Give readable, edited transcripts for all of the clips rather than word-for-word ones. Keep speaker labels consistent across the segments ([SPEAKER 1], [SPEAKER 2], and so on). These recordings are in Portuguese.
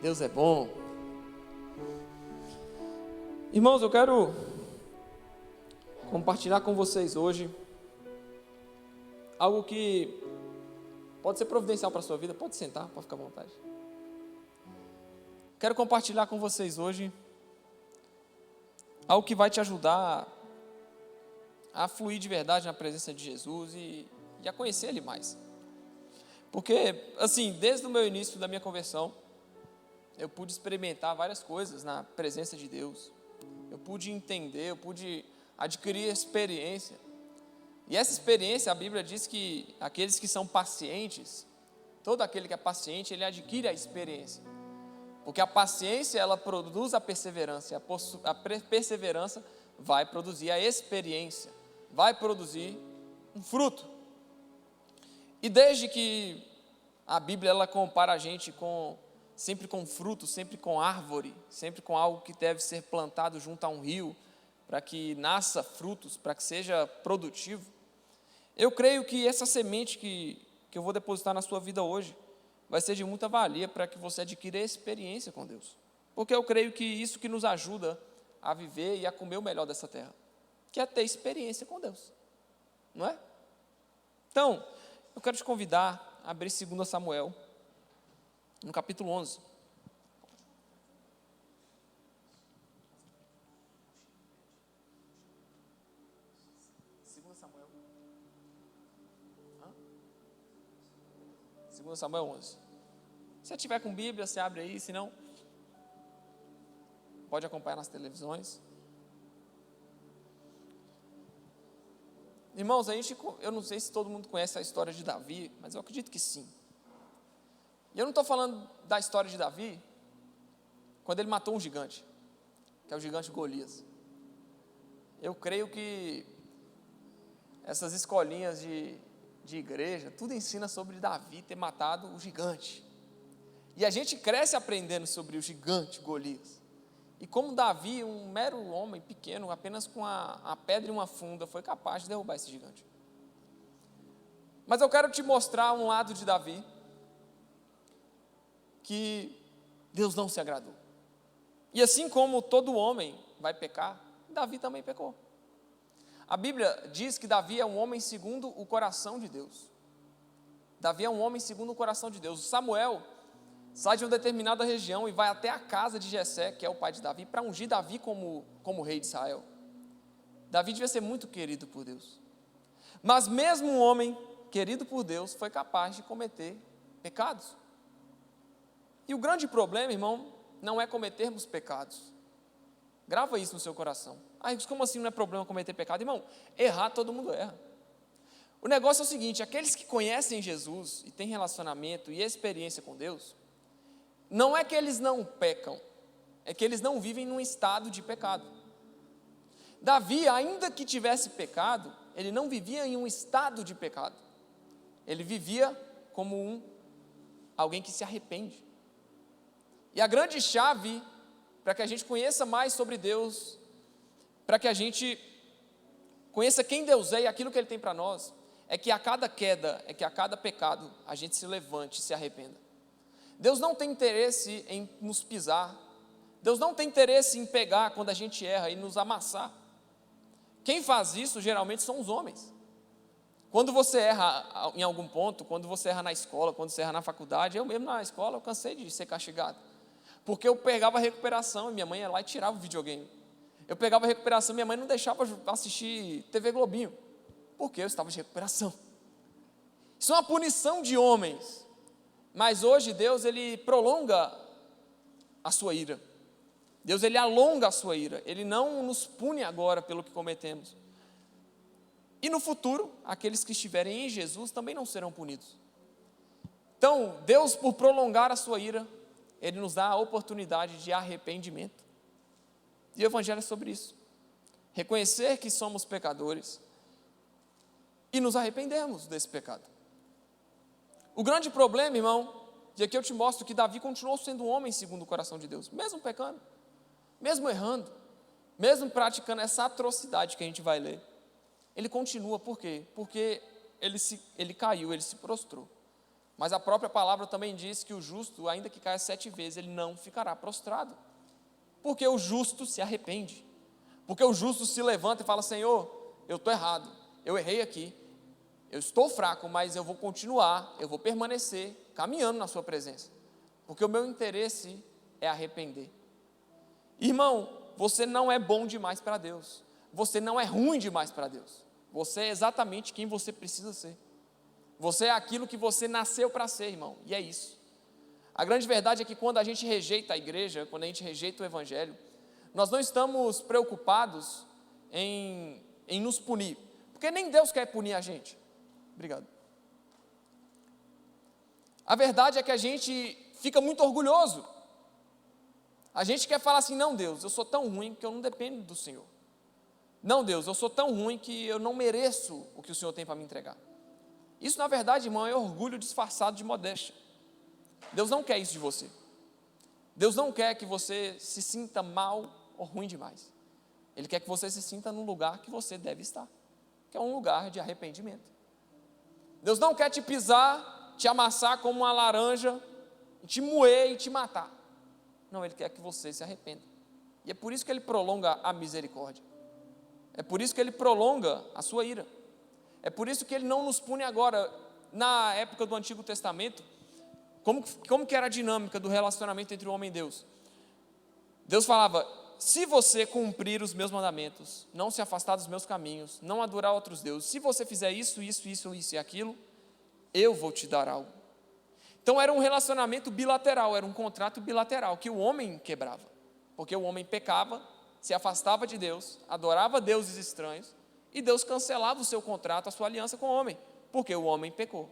[SPEAKER 1] Deus é bom. Irmãos, eu quero compartilhar com vocês hoje algo que pode ser providencial para a sua vida. Pode sentar, pode ficar à vontade. Quero compartilhar com vocês hoje algo que vai te ajudar a fluir de verdade na presença de Jesus e a conhecer Ele mais. Porque, assim, desde o meu início da minha conversão, eu pude experimentar várias coisas na presença de Deus. Eu pude entender, eu pude adquirir experiência. E essa experiência, a Bíblia diz que aqueles que são pacientes, todo aquele que é paciente, ele adquire a experiência. Porque a paciência, ela produz a perseverança. A perseverança vai produzir a experiência. Vai produzir um fruto. E desde que a Bíblia, ela compara a gente sempre com fruto, sempre com árvore, sempre com algo que deve ser plantado junto a um rio, para que nasça frutos, para que seja produtivo. Eu creio que essa semente que eu vou depositar na sua vida hoje, vai ser de muita valia para que você adquira experiência com Deus. Porque eu creio que isso que nos ajuda a viver e a comer o melhor dessa terra, que é ter experiência com Deus, não é? Então, eu quero te convidar a abrir 2 Samuel, no capítulo 11. Segundo Samuel 11. Se você tiver com Bíblia, você abre aí, se não, pode acompanhar nas televisões. Irmãos, eu não sei se todo mundo conhece a história de Davi, mas eu acredito que sim. E eu não estou falando da história de Davi, quando ele matou um gigante, que é o gigante Golias. Eu creio que essas escolinhas de igreja, tudo ensina sobre Davi ter matado o gigante. E a gente cresce aprendendo sobre o gigante Golias. E como Davi, um mero homem pequeno, apenas com a pedra e uma funda, foi capaz de derrubar esse gigante. Mas eu quero te mostrar um lado de Davi, que Deus não se agradou. E assim como todo homem vai pecar, Davi também pecou. A Bíblia diz que Davi é um homem segundo o coração de Deus. Davi é um homem segundo o coração de Deus. Samuel sai de uma determinada região e vai até a casa de Jessé, que é o pai de Davi, para ungir Davi como rei de Israel. Davi devia ser muito querido por Deus. Mas mesmo um homem querido por Deus foi capaz de cometer pecados. E o grande problema, irmão, não é cometermos pecados. Grava isso no seu coração. Como assim não é problema cometer pecado? Irmão, errar todo mundo erra. O negócio é o seguinte: aqueles que conhecem Jesus e têm relacionamento e experiência com Deus, não é que eles não pecam, é que eles não vivem num estado de pecado. Davi, ainda que tivesse pecado, ele não vivia em um estado de pecado. Ele vivia como alguém que se arrepende. E a grande chave para que a gente conheça mais sobre Deus, para que a gente conheça quem Deus é e aquilo que Ele tem para nós, é que a cada queda, é que a cada pecado, a gente se levante e se arrependa. Deus não tem interesse em nos pisar. Deus não tem interesse em pegar quando a gente erra e nos amassar. Quem faz isso geralmente são os homens. Quando você erra em algum ponto, quando você erra na escola, quando você erra na faculdade, eu mesmo na escola eu cansei de ser castigado. Porque eu pegava a recuperação e minha mãe ia lá e tirava o videogame. Eu pegava a recuperação e minha mãe não deixava assistir TV Globinho, porque eu estava de recuperação. Isso é uma punição de homens. Mas hoje Deus, Ele prolonga a sua ira. Deus, Ele alonga a sua ira. Ele não nos pune agora pelo que cometemos. E no futuro, aqueles que estiverem em Jesus também não serão punidos. Então, Deus, por prolongar a sua ira, Ele nos dá a oportunidade de arrependimento. E o Evangelho é sobre isso. Reconhecer que somos pecadores e nos arrependermos desse pecado. O grande problema, irmão, e aqui eu te mostro que Davi continuou sendo um homem segundo o coração de Deus, mesmo pecando, mesmo errando, mesmo praticando essa atrocidade que a gente vai ler. Ele continua, por quê? Porque ele caiu, ele se prostrou. Mas a própria palavra também diz que o justo, ainda que caia 7 vezes, ele não ficará prostrado. Porque o justo se arrepende. Porque o justo se levanta e fala: Senhor, eu estou errado, eu errei aqui, eu estou fraco, mas eu vou continuar, eu vou permanecer caminhando na sua presença. Porque o meu interesse é arrepender. Irmão, você não é bom demais para Deus. Você não é ruim demais para Deus. Você é exatamente quem você precisa ser. Você é aquilo que você nasceu para ser, irmão, e é isso. A grande verdade é que quando a gente rejeita a igreja, quando a gente rejeita o evangelho, nós não estamos preocupados em nos punir, porque nem Deus quer punir a gente. Obrigado. A verdade é que a gente fica muito orgulhoso. A gente quer falar assim: não, Deus, eu sou tão ruim que eu não dependo do Senhor. Não, Deus, eu sou tão ruim que eu não mereço o que o Senhor tem para me entregar. Isso, na verdade, irmão, é orgulho disfarçado de modéstia. Deus não quer isso de você. Deus não quer que você se sinta mal ou ruim demais. Ele quer que você se sinta no lugar que você deve estar, que é um lugar de arrependimento. Deus não quer te pisar, te amassar como uma laranja, te moer e te matar. Não, Ele quer que você se arrependa. E é por isso que Ele prolonga a misericórdia. É por isso que Ele prolonga a sua ira. É por isso que Ele não nos pune agora. Na época do Antigo Testamento, como que era a dinâmica do relacionamento entre o homem e Deus? Deus falava: se você cumprir os meus mandamentos, não se afastar dos meus caminhos, não adorar outros deuses, se você fizer isso e aquilo, eu vou te dar algo. Então era um relacionamento bilateral, era um contrato bilateral que o homem quebrava, porque o homem pecava, se afastava de Deus, adorava deuses estranhos, e Deus cancelava o seu contrato, a sua aliança com o homem, porque o homem pecou.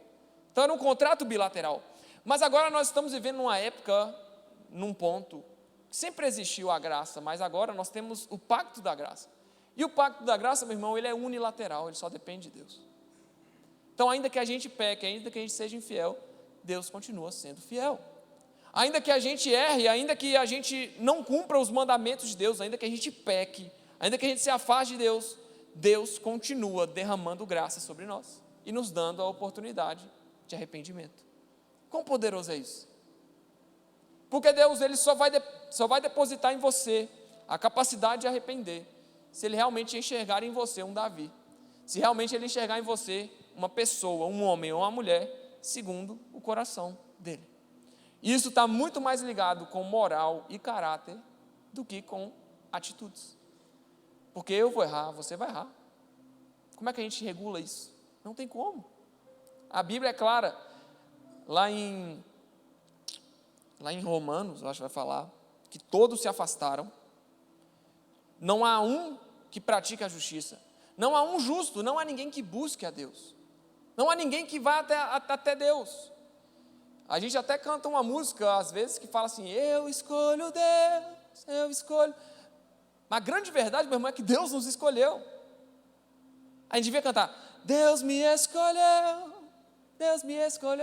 [SPEAKER 1] Então era um contrato bilateral. Mas agora nós estamos vivendo numa época, num ponto, que sempre existiu a graça, mas agora nós temos o pacto da graça. E o pacto da graça, meu irmão, ele é unilateral, ele só depende de Deus. Então, ainda que a gente peque, ainda que a gente seja infiel, Deus continua sendo fiel. Ainda que a gente erre, ainda que a gente não cumpra os mandamentos de Deus, ainda que a gente peque, ainda que a gente se afaste de Deus, Deus continua derramando graça sobre nós e nos dando a oportunidade de arrependimento. Quão poderoso é isso? Porque Deus, Ele só vai depositar em você a capacidade de arrepender, se Ele realmente enxergar em você um Davi, se realmente Ele enxergar em você uma pessoa, um homem ou uma mulher, segundo o coração dEle. E isso está muito mais ligado com moral e caráter do que com atitudes. Porque eu vou errar, você vai errar. Como é que a gente regula isso? Não tem como. A Bíblia é clara. Lá em Romanos, eu acho que vai falar, que todos se afastaram. Não há um que pratique a justiça. Não há um justo, não há ninguém que busque a Deus. Não há ninguém que vá até Deus. A gente até canta uma música, às vezes, que fala assim: eu escolho Deus, eu escolho. Mas a grande verdade, meu irmão, é que Deus nos escolheu. A gente devia cantar: Deus me escolheu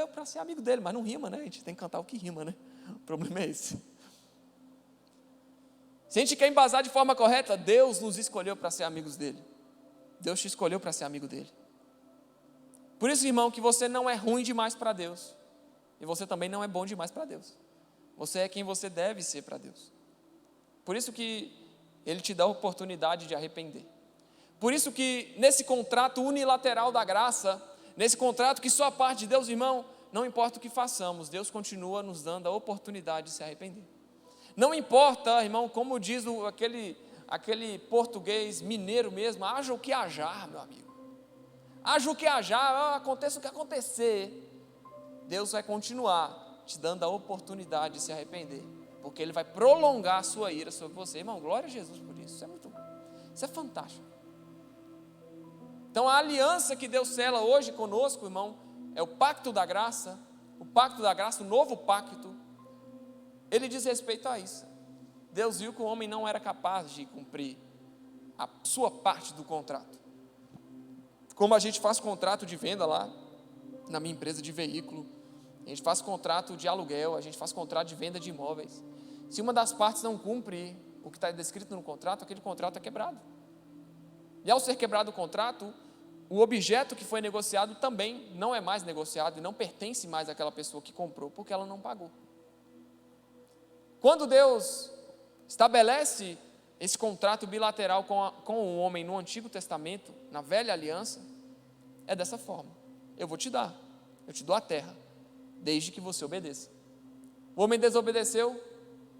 [SPEAKER 1] para ser amigo dele. Mas não rima, né? A gente tem que cantar o que rima, né? O problema é esse. Se a gente quer embasar de forma correta, Deus nos escolheu para ser amigos dele. Deus te escolheu para ser amigo dele. Por isso, irmão, que você não é ruim demais para Deus. E você também não é bom demais para Deus. Você é quem você deve ser para Deus. Por isso que Ele te dá a oportunidade de arrepender. Por isso que nesse contrato unilateral da graça, nesse contrato que só a parte de Deus, irmão, não importa o que façamos, Deus continua nos dando a oportunidade de se arrepender. Não importa, irmão, como diz aquele português mineiro mesmo, haja o que hajar, meu amigo. Haja o que hajar, aconteça o que acontecer, Deus vai continuar te dando a oportunidade de se arrepender, porque Ele vai prolongar a sua ira sobre você. Irmão, glória a Jesus por isso. Isso é fantástico. Então a aliança que Deus sela hoje conosco, irmão, é o pacto da graça, o novo pacto. Ele diz respeito a isso. Deus viu que o homem não era capaz de cumprir a sua parte do contrato. Como a gente faz contrato de venda lá, na minha empresa de veículo, a gente faz contrato de aluguel, a gente faz contrato de venda de imóveis. Se uma das partes não cumpre o que está descrito no contrato, aquele contrato é quebrado. E ao ser quebrado o contrato, o objeto que foi negociado também não é mais negociado e não pertence mais àquela pessoa que comprou, porque ela não pagou. Quando Deus estabelece esse contrato bilateral com o homem no Antigo Testamento, na Velha Aliança, é dessa forma: eu vou te dar, eu te dou a terra, desde que você obedeça. O homem desobedeceu,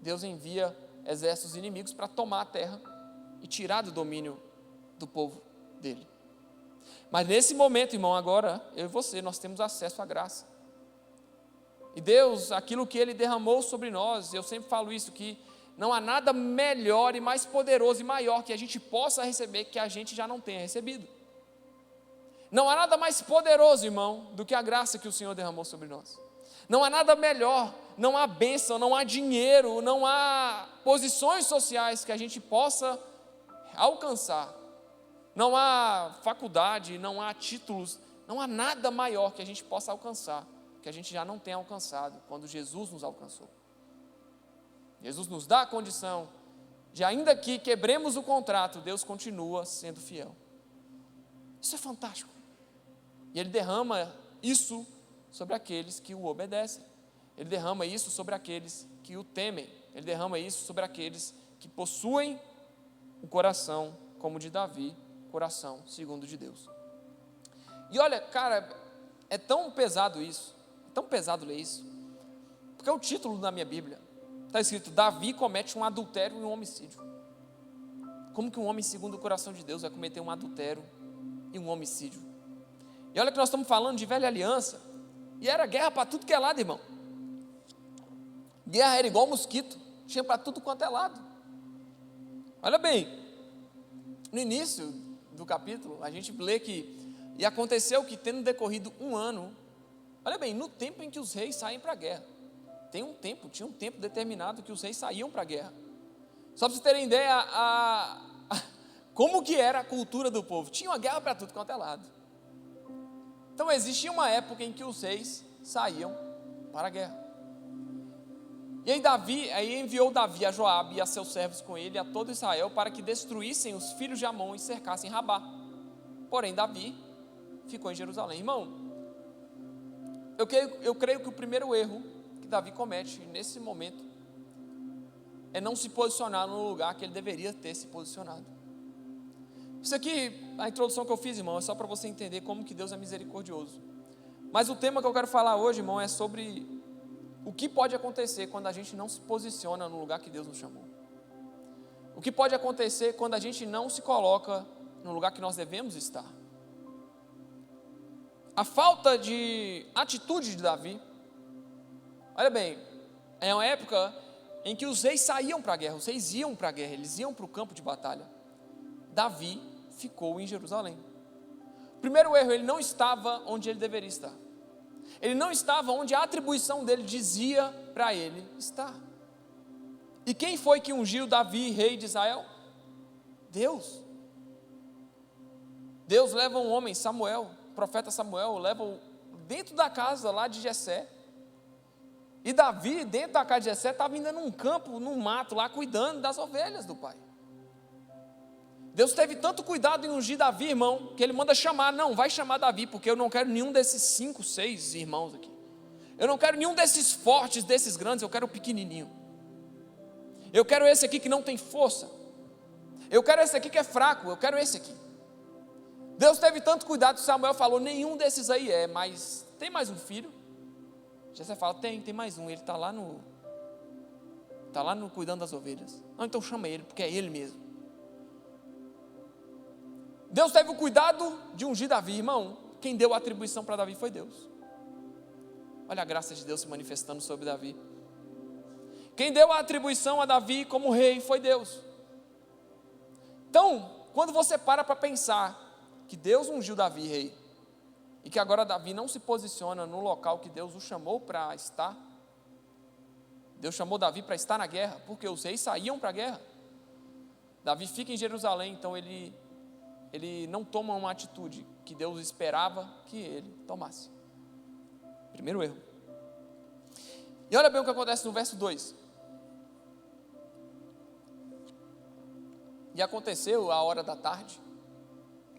[SPEAKER 1] Deus envia exércitos inimigos para tomar a terra e tirar do domínio do povo dele. Mas nesse momento, irmão, agora, eu e você, nós temos acesso à graça. E Deus, aquilo que Ele derramou sobre nós, eu sempre falo isso, que não há nada melhor e mais poderoso e maior que a gente possa receber que a gente já não tenha recebido. Não há nada mais poderoso, irmão, do que a graça que o Senhor derramou sobre nós. Não há nada melhor, não há bênção, não há dinheiro, não há posições sociais que a gente possa alcançar. Não há faculdade, não há títulos, não há nada maior que a gente possa alcançar, que a gente já não tenha alcançado, quando Jesus nos alcançou. Jesus nos dá a condição de, ainda que quebremos o contrato, Deus continua sendo fiel. Isso é fantástico. E Ele derrama isso sobre aqueles que o obedecem. Ele derrama isso sobre aqueles que o temem. Ele derrama isso sobre aqueles que possuem o coração como o de Davi, coração segundo de Deus. E olha, cara, é tão pesado isso, é tão pesado ler isso, porque o título da minha Bíblia está escrito: Davi comete um adultério e um homicídio. Como que um homem segundo o coração de Deus vai cometer um adultério e um homicídio? E olha que nós estamos falando de velha aliança, e era guerra para tudo que é lado, irmão. Guerra era igual mosquito, tinha para tudo quanto é lado. Olha bem, no início do capítulo, a gente lê que, e aconteceu que, tendo decorrido um ano, olha bem, no tempo em que os reis saem para a guerra, tinha um tempo determinado que os reis saíam para a guerra. Só para vocês terem ideia, como que era a cultura do povo, tinha uma guerra para tudo quanto é lado. Então existia uma época em que os reis saíam para a guerra. E aí enviou Davi a Joabe e a seus servos com ele, a todo Israel, para que destruíssem os filhos de Amon e cercassem Rabá. Porém Davi ficou em Jerusalém. Irmão, eu creio que o primeiro erro que Davi comete nesse momento é não se posicionar no lugar que ele deveria ter se posicionado. Isso aqui, a introdução que eu fiz, irmão, é só para você entender como que Deus é misericordioso. Mas o tema que eu quero falar hoje, irmão, é sobre o que pode acontecer quando a gente não se posiciona no lugar que Deus nos chamou. O que pode acontecer quando a gente não se coloca no lugar que nós devemos estar. A falta de atitude de Davi, olha bem, é uma época em que os reis saíam para a guerra, os reis iam para a guerra, eles iam para o campo de batalha. Davi ficou em Jerusalém. Primeiro erro, ele não estava onde ele deveria estar. Ele não estava onde a atribuição dele dizia para ele estar. E quem foi que ungiu Davi, rei de Israel? Deus. Deus leva um homem, Samuel, o profeta Samuel, leva dentro da casa lá de Jessé. E Davi, dentro da casa de Jessé, estava indo num campo, num mato lá, cuidando das ovelhas do pai. Deus teve tanto cuidado em ungir Davi, irmão, que ele manda chamar. Não, vai chamar Davi, porque eu não quero nenhum desses 5, 6 irmãos aqui. Eu não quero nenhum desses fortes, desses grandes, eu quero o pequenininho. Eu quero esse aqui que não tem força. Eu quero esse aqui que é fraco, eu quero esse aqui. Deus teve tanto cuidado que Samuel falou: nenhum desses aí mas tem mais um filho? Jessé fala: tem mais um, ele está lá no cuidando das ovelhas. Não, então chama ele, porque é ele mesmo. Deus teve o cuidado de ungir Davi, irmão. Quem deu a atribuição para Davi foi Deus. Olha a graça de Deus se manifestando sobre Davi. Quem deu a atribuição a Davi como rei foi Deus. Então, quando você para pensar que Deus ungiu Davi rei, e que agora Davi não se posiciona no local que Deus o chamou para estar, Deus chamou Davi para estar na guerra, porque os reis saíam para a guerra. Davi fica em Jerusalém, então ele não toma uma atitude que Deus esperava que ele tomasse. Primeiro erro. E olha bem o que acontece no verso 2. E aconteceu à hora da tarde,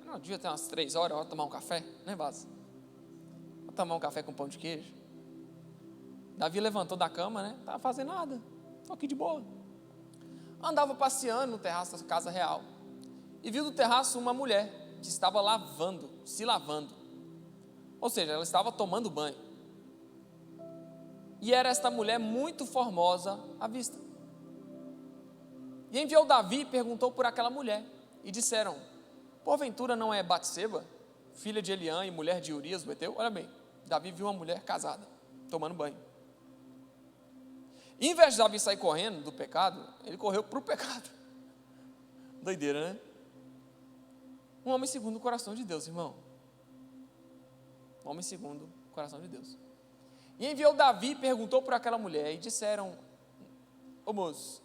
[SPEAKER 1] Não, devia ter umas 3 horas, vou tomar um café, né, Vaz? Vou tomar um café com pão de queijo. Davi levantou da cama, né? Não estava fazendo nada, estou aqui de boa. Andava passeando no terraço da casa real e viu do terraço uma mulher que estava se lavando. Ou seja, ela estava tomando banho. E era esta mulher muito formosa à vista. E enviou Davi e perguntou por aquela mulher. E disseram: porventura não é Batseba, filha de Eliã e mulher de Urias do Heteu? Olha bem, Davi viu uma mulher casada, tomando banho. E em vez de Davi sair correndo do pecado, ele correu para o pecado. Doideira, né? Um homem segundo o coração de Deus, irmão. Um homem segundo o coração de Deus. E enviou Davi e perguntou por aquela mulher. E disseram: ô moço,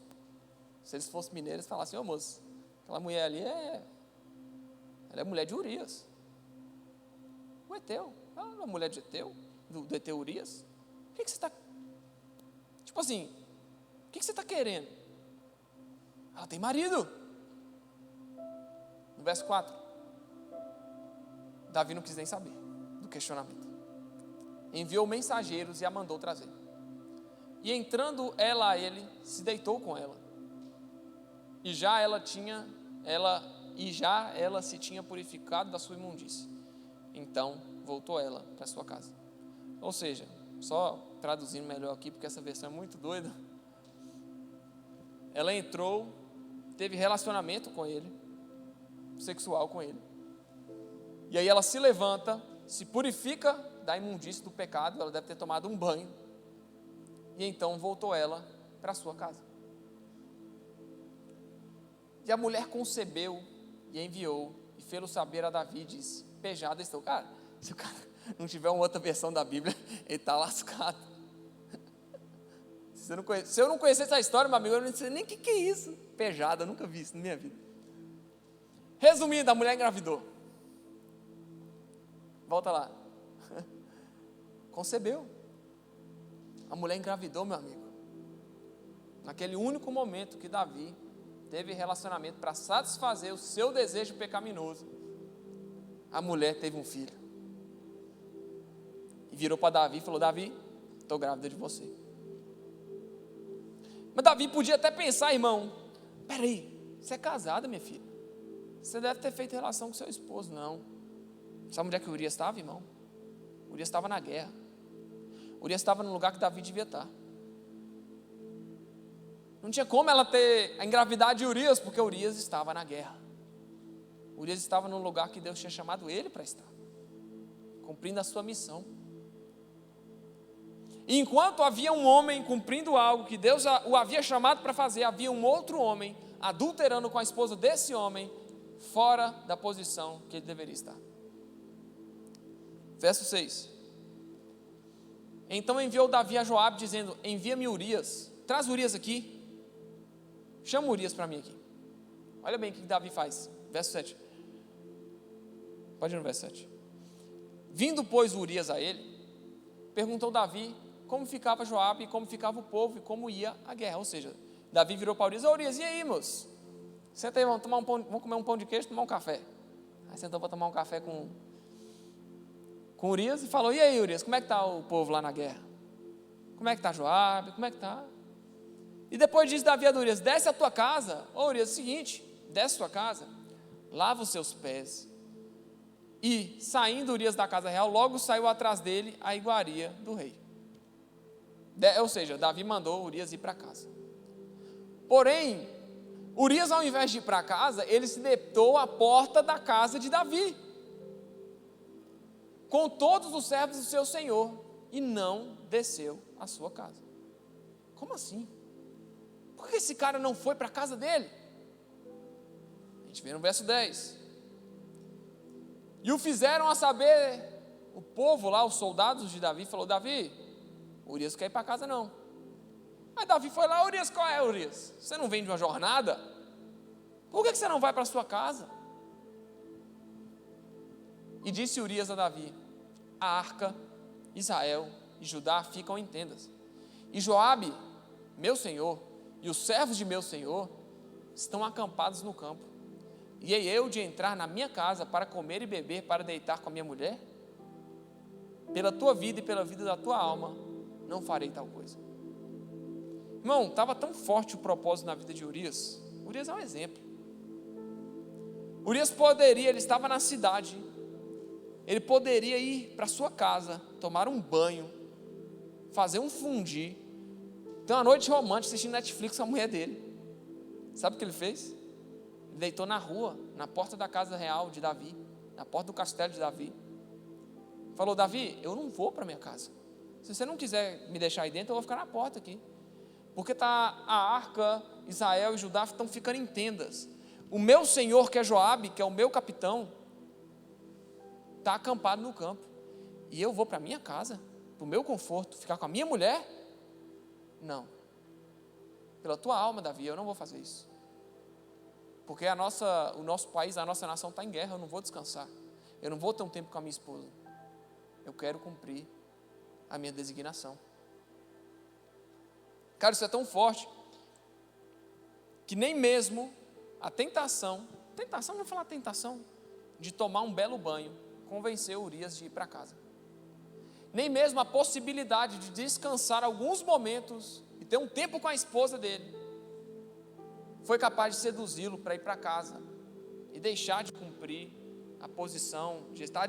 [SPEAKER 1] se eles fossem mineiros, eles falassem: ô moço, aquela mulher ali ela é mulher de Urias, o Heteu. Ela não é mulher de Heteu, do Heteu Urias. O que você está... Tipo assim, o que você está querendo? Ela tem marido. No verso 4, Davi não quis nem saber do questionamento. Enviou mensageiros e a mandou trazer. E entrando ela a ele, se deitou com ela. E já ela se tinha purificado da sua imundície. Então voltou ela para sua casa. Ou seja, só traduzindo melhor aqui, porque essa versão é muito doida. Ela entrou, teve relacionamento com ele, sexual com ele. E aí ela se levanta, se purifica da imundície do pecado, ela deve ter tomado um banho. E então voltou ela para sua casa. E a mulher concebeu e enviou, e fê-lo saber a Davi, e disse: pejada estou. Cara, se o cara não tiver uma outra versão da Bíblia, ele está lascado. Se eu não conhecesse a história, meu amigo, eu não sei nem o que é isso. Pejada, eu nunca vi isso na minha vida. Resumindo, a mulher engravidou. Volta lá. Concebeu. A mulher engravidou, meu amigo. Naquele único momento que Davi teve relacionamento para satisfazer o seu desejo pecaminoso, a mulher teve um filho. E virou para Davi e falou: Davi, estou grávida de você. Mas Davi podia até pensar: irmão, peraí, você é casada, minha filha, você deve ter feito relação com seu esposo. Não. Sabe onde é que Urias estava, irmão? Urias estava na guerra. Urias estava no lugar que Davi devia estar. Não tinha como ela ter a engravidade de Urias, porque Urias estava na guerra. Urias estava no lugar que Deus tinha chamado ele para estar, cumprindo a sua missão. E enquanto havia um homem cumprindo algo que Deus o havia chamado para fazer, havia um outro homem adulterando com a esposa desse homem, fora da posição que ele deveria estar. Verso 6. Então enviou Davi a Joabe, dizendo: envia-me Urias, traz Urias aqui, chama Urias para mim aqui. Olha bem o que Davi faz, verso 7. Pode ir no verso 7. Vindo, pois, Urias a ele, perguntou Davi como ficava Joabe, como ficava o povo e como ia a guerra. Ou seja, Davi virou para Urias: ô Urias, e aí, moço? Senta aí, vamos comer um pão de queijo e tomar um café. Aí sentou para tomar um café com Urias e falou: e aí, Urias, como é que está o povo lá na guerra? Como é que está Joabe? Como é que está? E depois disse Davi a Urias: desce a tua casa. Ô Urias, é o seguinte, desce a tua casa, lava os seus pés. E saindo Urias da casa real, logo saiu atrás dele a iguaria do rei. Ou seja, Davi mandou Urias ir para casa. Porém, Urias, ao invés de ir para casa, ele se deitou à porta da casa de Davi, com todos os servos do seu senhor, e não desceu à sua casa. Como assim? Por que esse cara não foi para a casa dele? A gente vê no verso 10. E o fizeram a saber, o povo lá, os soldados de Davi, falou: Davi, Urias não quer ir para casa não. Aí Davi foi lá: Urias, qual é, Urias? Você não vem de uma jornada? Por que você não vai para a sua casa? E disse Urias a Davi: a arca, Israel e Judá ficam em tendas, e Joabe, meu senhor, e os servos de meu senhor estão acampados no campo. E eu de entrar na minha casa para comer e beber, para deitar com a minha mulher? Pela tua vida e pela vida da tua alma, não farei tal coisa. Irmão, estava tão forte o propósito na vida de Urias. Urias é um exemplo. Urias poderia, ele estava na cidade, ele poderia ir para sua casa, tomar um banho, fazer um fundi, ter uma noite romântica assistindo Netflix com a mulher dele. Sabe o que ele fez? Ele deitou na rua, na porta da casa real de Davi, na porta do castelo de Davi. Falou: Davi, eu não vou para minha casa. Se você não quiser me deixar aí dentro, eu vou ficar na porta aqui. Porque tá a arca, Israel e Judá estão ficando em tendas. O meu senhor, que é Joabe, que é o meu capitão, está acampado no campo. E eu vou para minha casa, para o meu conforto, ficar com a minha mulher? Não. Pela tua alma, Davi, eu não vou fazer isso. Porque o nosso país, a nossa nação está em guerra, eu não vou descansar. Eu não vou ter um tempo com a minha esposa. Eu quero cumprir a minha designação. Cara, isso é tão forte, que nem mesmo a tentação, vamos falar tentação, de tomar um belo banho, convenceu Urias de ir para casa. Nem mesmo a possibilidade de descansar alguns momentos e ter um tempo com a esposa dele, foi capaz de seduzi-lo para ir para casa e deixar de cumprir a posição,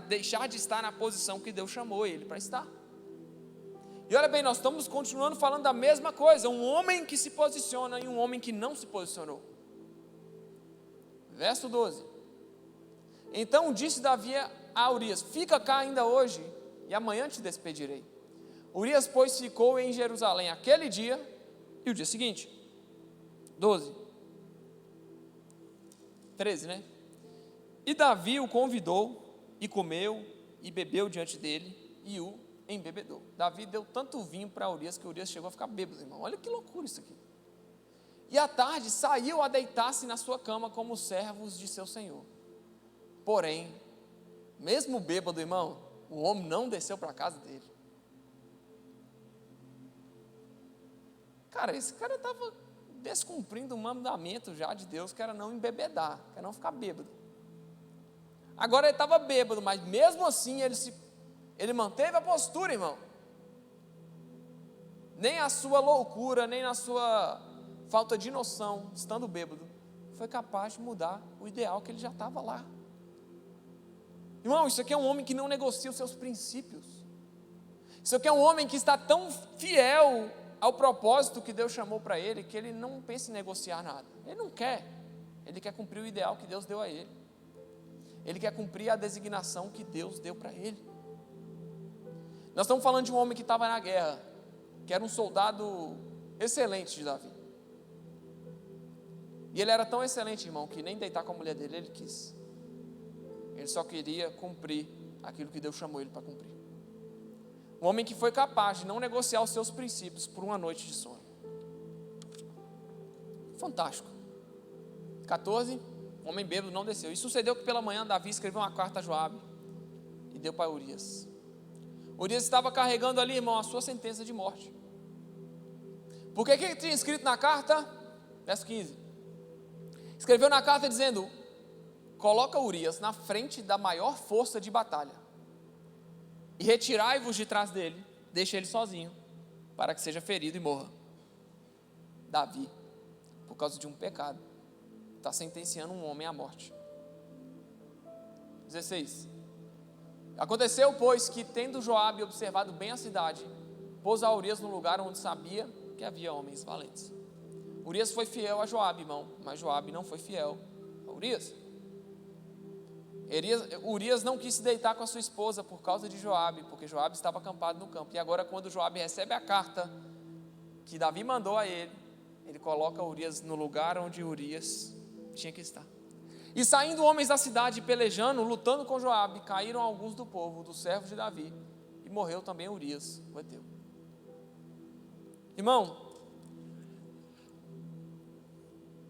[SPEAKER 1] deixar de estar na posição que Deus chamou ele para estar. E olha bem, nós estamos continuando falando da mesma coisa, um homem que se posiciona e um homem que não se posicionou. Verso 12. Então disse Davi a Urias: fica cá ainda hoje, e amanhã te despedirei. Urias, pois, ficou em Jerusalém aquele dia e o dia seguinte. 13, né? E Davi o convidou, e comeu, e bebeu diante dele, e o embebedou. Davi deu tanto vinho para Urias, que Urias chegou a ficar bêbado, irmão. Olha que loucura isso aqui. E à tarde saiu a deitar-se na sua cama como os servos de seu senhor. Porém, mesmo bêbado, irmão, o homem não desceu para a casa dele. Cara, esse cara estava descumprindo o mandamento já de Deus, que era não embebedar, que era não ficar bêbado. Agora ele estava bêbado, mas mesmo assim ele manteve a postura, irmão. Nem a sua loucura, nem na sua falta de noção, estando bêbado, foi capaz de mudar o ideal que ele já estava lá. Irmão, isso aqui é um homem que não negocia os seus princípios. Isso aqui é um homem que está tão fiel ao propósito que Deus chamou para ele, que ele não pensa em negociar nada. Ele não quer. Ele quer cumprir o ideal que Deus deu a ele. Ele quer cumprir a designação que Deus deu para ele. Nós estamos falando de um homem que estava na guerra, que era um soldado excelente de Davi. E ele era tão excelente, irmão, que nem deitar com a mulher dele ele quis. Ele só queria cumprir aquilo que Deus chamou ele para cumprir. Um homem que foi capaz de não negociar os seus princípios por uma noite de sono. Fantástico. 14, o homem bêbado não desceu. E sucedeu que pela manhã Davi escreveu uma carta a Joabe e deu para Urias. Urias estava carregando ali, irmão, a sua sentença de morte. Por que ele tinha escrito na carta? Verso 15. Escreveu na carta dizendo: coloca Urias na frente da maior força de batalha e retirai-vos de trás dele, deixa ele sozinho, para que seja ferido e morra. Davi, por causa de um pecado, está sentenciando um homem à morte. 16. Aconteceu, pois, que tendo Joabe observado bem a cidade, pôs a Urias no lugar onde sabia que havia homens valentes. Urias foi fiel a Joabe, irmão, mas Joabe não foi fiel a Urias. Urias não quis se deitar com a sua esposa por causa de Joabe, porque Joabe estava acampado no campo. E agora, quando Joabe recebe a carta que Davi mandou a ele, ele coloca Urias no lugar onde Urias tinha que estar. E saindo homens da cidade, pelejando, lutando com Joabe, caíram alguns do povo, dos servos de Davi, e morreu também Urias, o heteu. Irmão,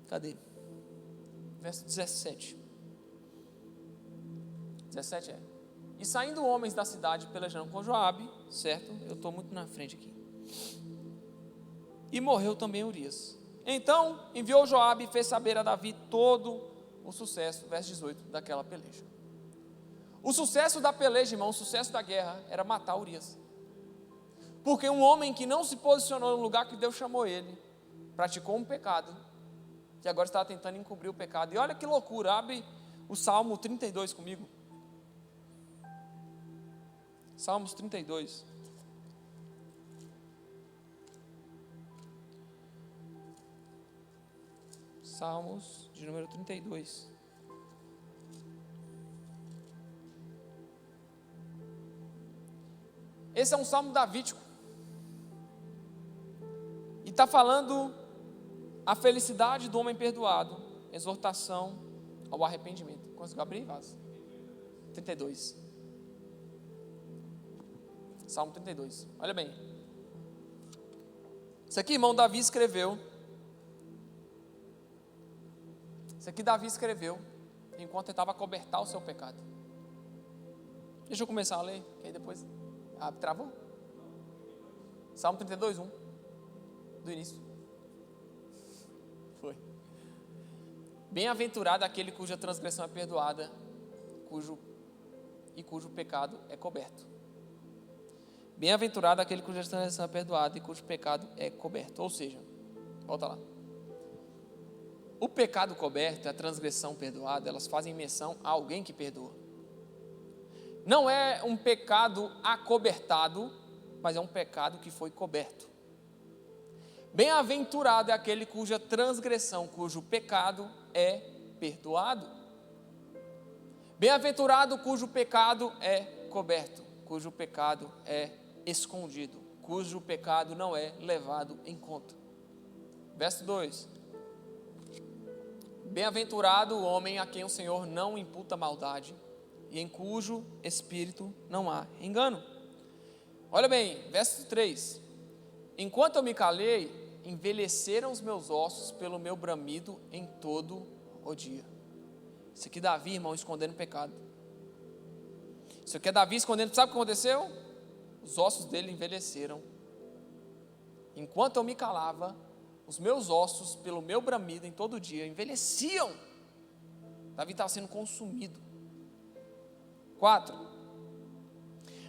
[SPEAKER 1] cadê? Verso 17. 17 é. E saindo homens da cidade, pelejando com Joabe, certo? Eu estou muito na frente aqui. E morreu também Urias. Então enviou Joabe e fez saber a Davi todo o sucesso, verso 18, daquela peleja. O sucesso da peleja, irmão, o sucesso da guerra era matar Urias. Porque um homem que não se posicionou no lugar que Deus chamou ele, praticou um pecado, que agora estava tentando encobrir o pecado. E olha que loucura, abre o Salmo 32 comigo. Salmos 32. Salmos de número 32. Esse é um salmo davídico. E está falando a felicidade do homem perdoado, exortação ao arrependimento. Conseguiu abrir, Vaz? 32. Salmo 32. Olha bem. Isso aqui, irmão, Davi escreveu. Isso aqui Davi escreveu enquanto tentava acobertar o seu pecado. Deixa eu começar a ler, que aí depois... Ah, travou? Salmo 32, 1. Do início. Foi. Bem-aventurado aquele cuja transgressão é perdoada, cujo pecado é coberto. Bem-aventurado aquele cuja transgressão é perdoada e cujo pecado é coberto. Ou seja, volta lá. O pecado coberto e a transgressão perdoada, elas fazem menção a alguém que perdoa. Não é um pecado acobertado, mas é um pecado que foi coberto. Bem-aventurado é aquele cuja transgressão, cujo pecado é perdoado. Bem-aventurado cujo pecado é coberto, cujo pecado é escondido, cujo pecado não é levado em conta. Verso 2. Bem-aventurado o homem a quem o Senhor não imputa maldade e em cujo espírito não há engano. Olha bem, verso 3. Enquanto eu me calei, envelheceram os meus ossos pelo meu bramido em todo o dia. Isso aqui é Davi, irmão, escondendo o pecado. Isso aqui é Davi escondendo, sabe o que aconteceu? Os ossos dele envelheceram. Enquanto eu me calava, os meus ossos, pelo meu bramido em todo dia, envelheciam. Davi estava sendo consumido. 4.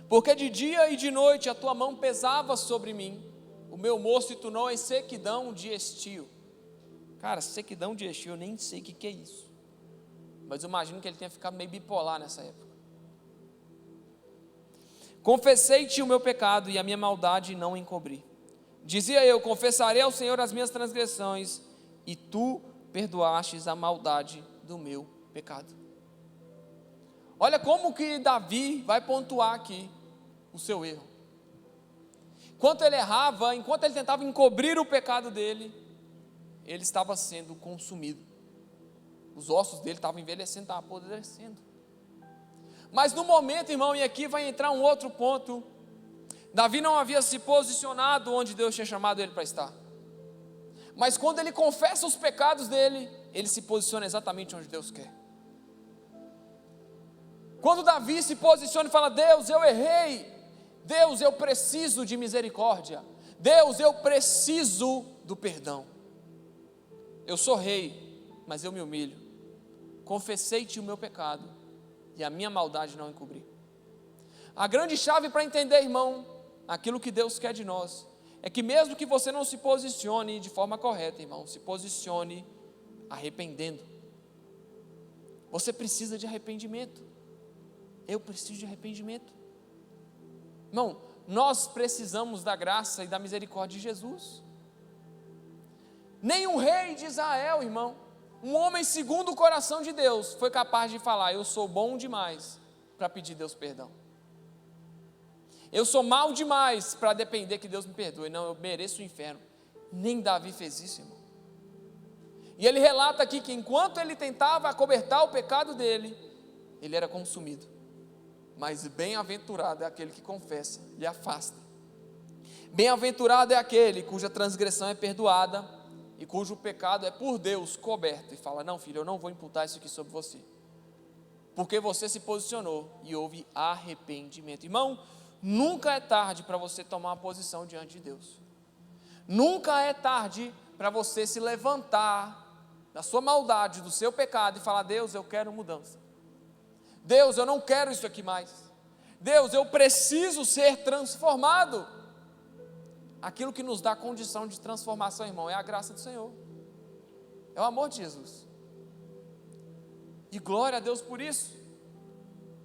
[SPEAKER 1] Porque de dia e de noite a tua mão pesava sobre mim, o meu humor se tornou em sequidão de estio. Cara, sequidão de estio, eu nem sei o que é isso. Mas eu imagino que ele tenha ficado meio bipolar nessa época. Confessei-te o meu pecado e a minha maldade não encobri. Dizia eu, confessarei ao Senhor as minhas transgressões, e tu perdoastes a maldade do meu pecado. Olha como que Davi vai pontuar aqui o seu erro. Enquanto ele errava, enquanto ele tentava encobrir o pecado dele, ele estava sendo consumido. Os ossos dele estavam envelhecendo, estavam apodrecendo. Mas no momento, irmão, e aqui vai entrar um outro ponto, Davi não havia se posicionado onde Deus tinha chamado ele para estar. Mas quando ele confessa os pecados dele, ele se posiciona exatamente onde Deus quer. Quando Davi se posiciona e fala: Deus, eu errei. Deus, eu preciso de misericórdia. Deus, eu preciso do perdão. Eu sou rei, mas eu me humilho. Confessei-te o meu pecado e a minha maldade não encobri. A grande chave para entender, irmão, aquilo que Deus quer de nós, é que mesmo que você não se posicione de forma correta, irmão, se posicione arrependendo. Você precisa de arrependimento. Eu preciso de arrependimento. Irmão, nós precisamos da graça e da misericórdia de Jesus. Nem um rei de Israel, irmão, um homem segundo o coração de Deus, foi capaz de falar: eu sou bom demais para pedir Deus perdão. Eu sou mal demais para depender que Deus me perdoe. Não, eu mereço o inferno. Nem Davi fez isso, irmão. E ele relata aqui que enquanto ele tentava acobertar o pecado dele, ele era consumido. Mas bem-aventurado é aquele que confessa e afasta. Bem-aventurado é aquele cuja transgressão é perdoada e cujo pecado é por Deus coberto. E fala: não, filho, eu não vou imputar isso aqui sobre você, porque você se posicionou e houve arrependimento. Irmão, nunca é tarde para você tomar uma posição diante de Deus. Nunca é tarde para você se levantar da sua maldade, do seu pecado e falar: Deus, eu quero mudança. Deus, eu não quero isso aqui mais. Deus, eu preciso ser transformado. Aquilo que nos dá condição de transformação, irmão, é a graça do Senhor, é o amor de Jesus. E glória a Deus por isso,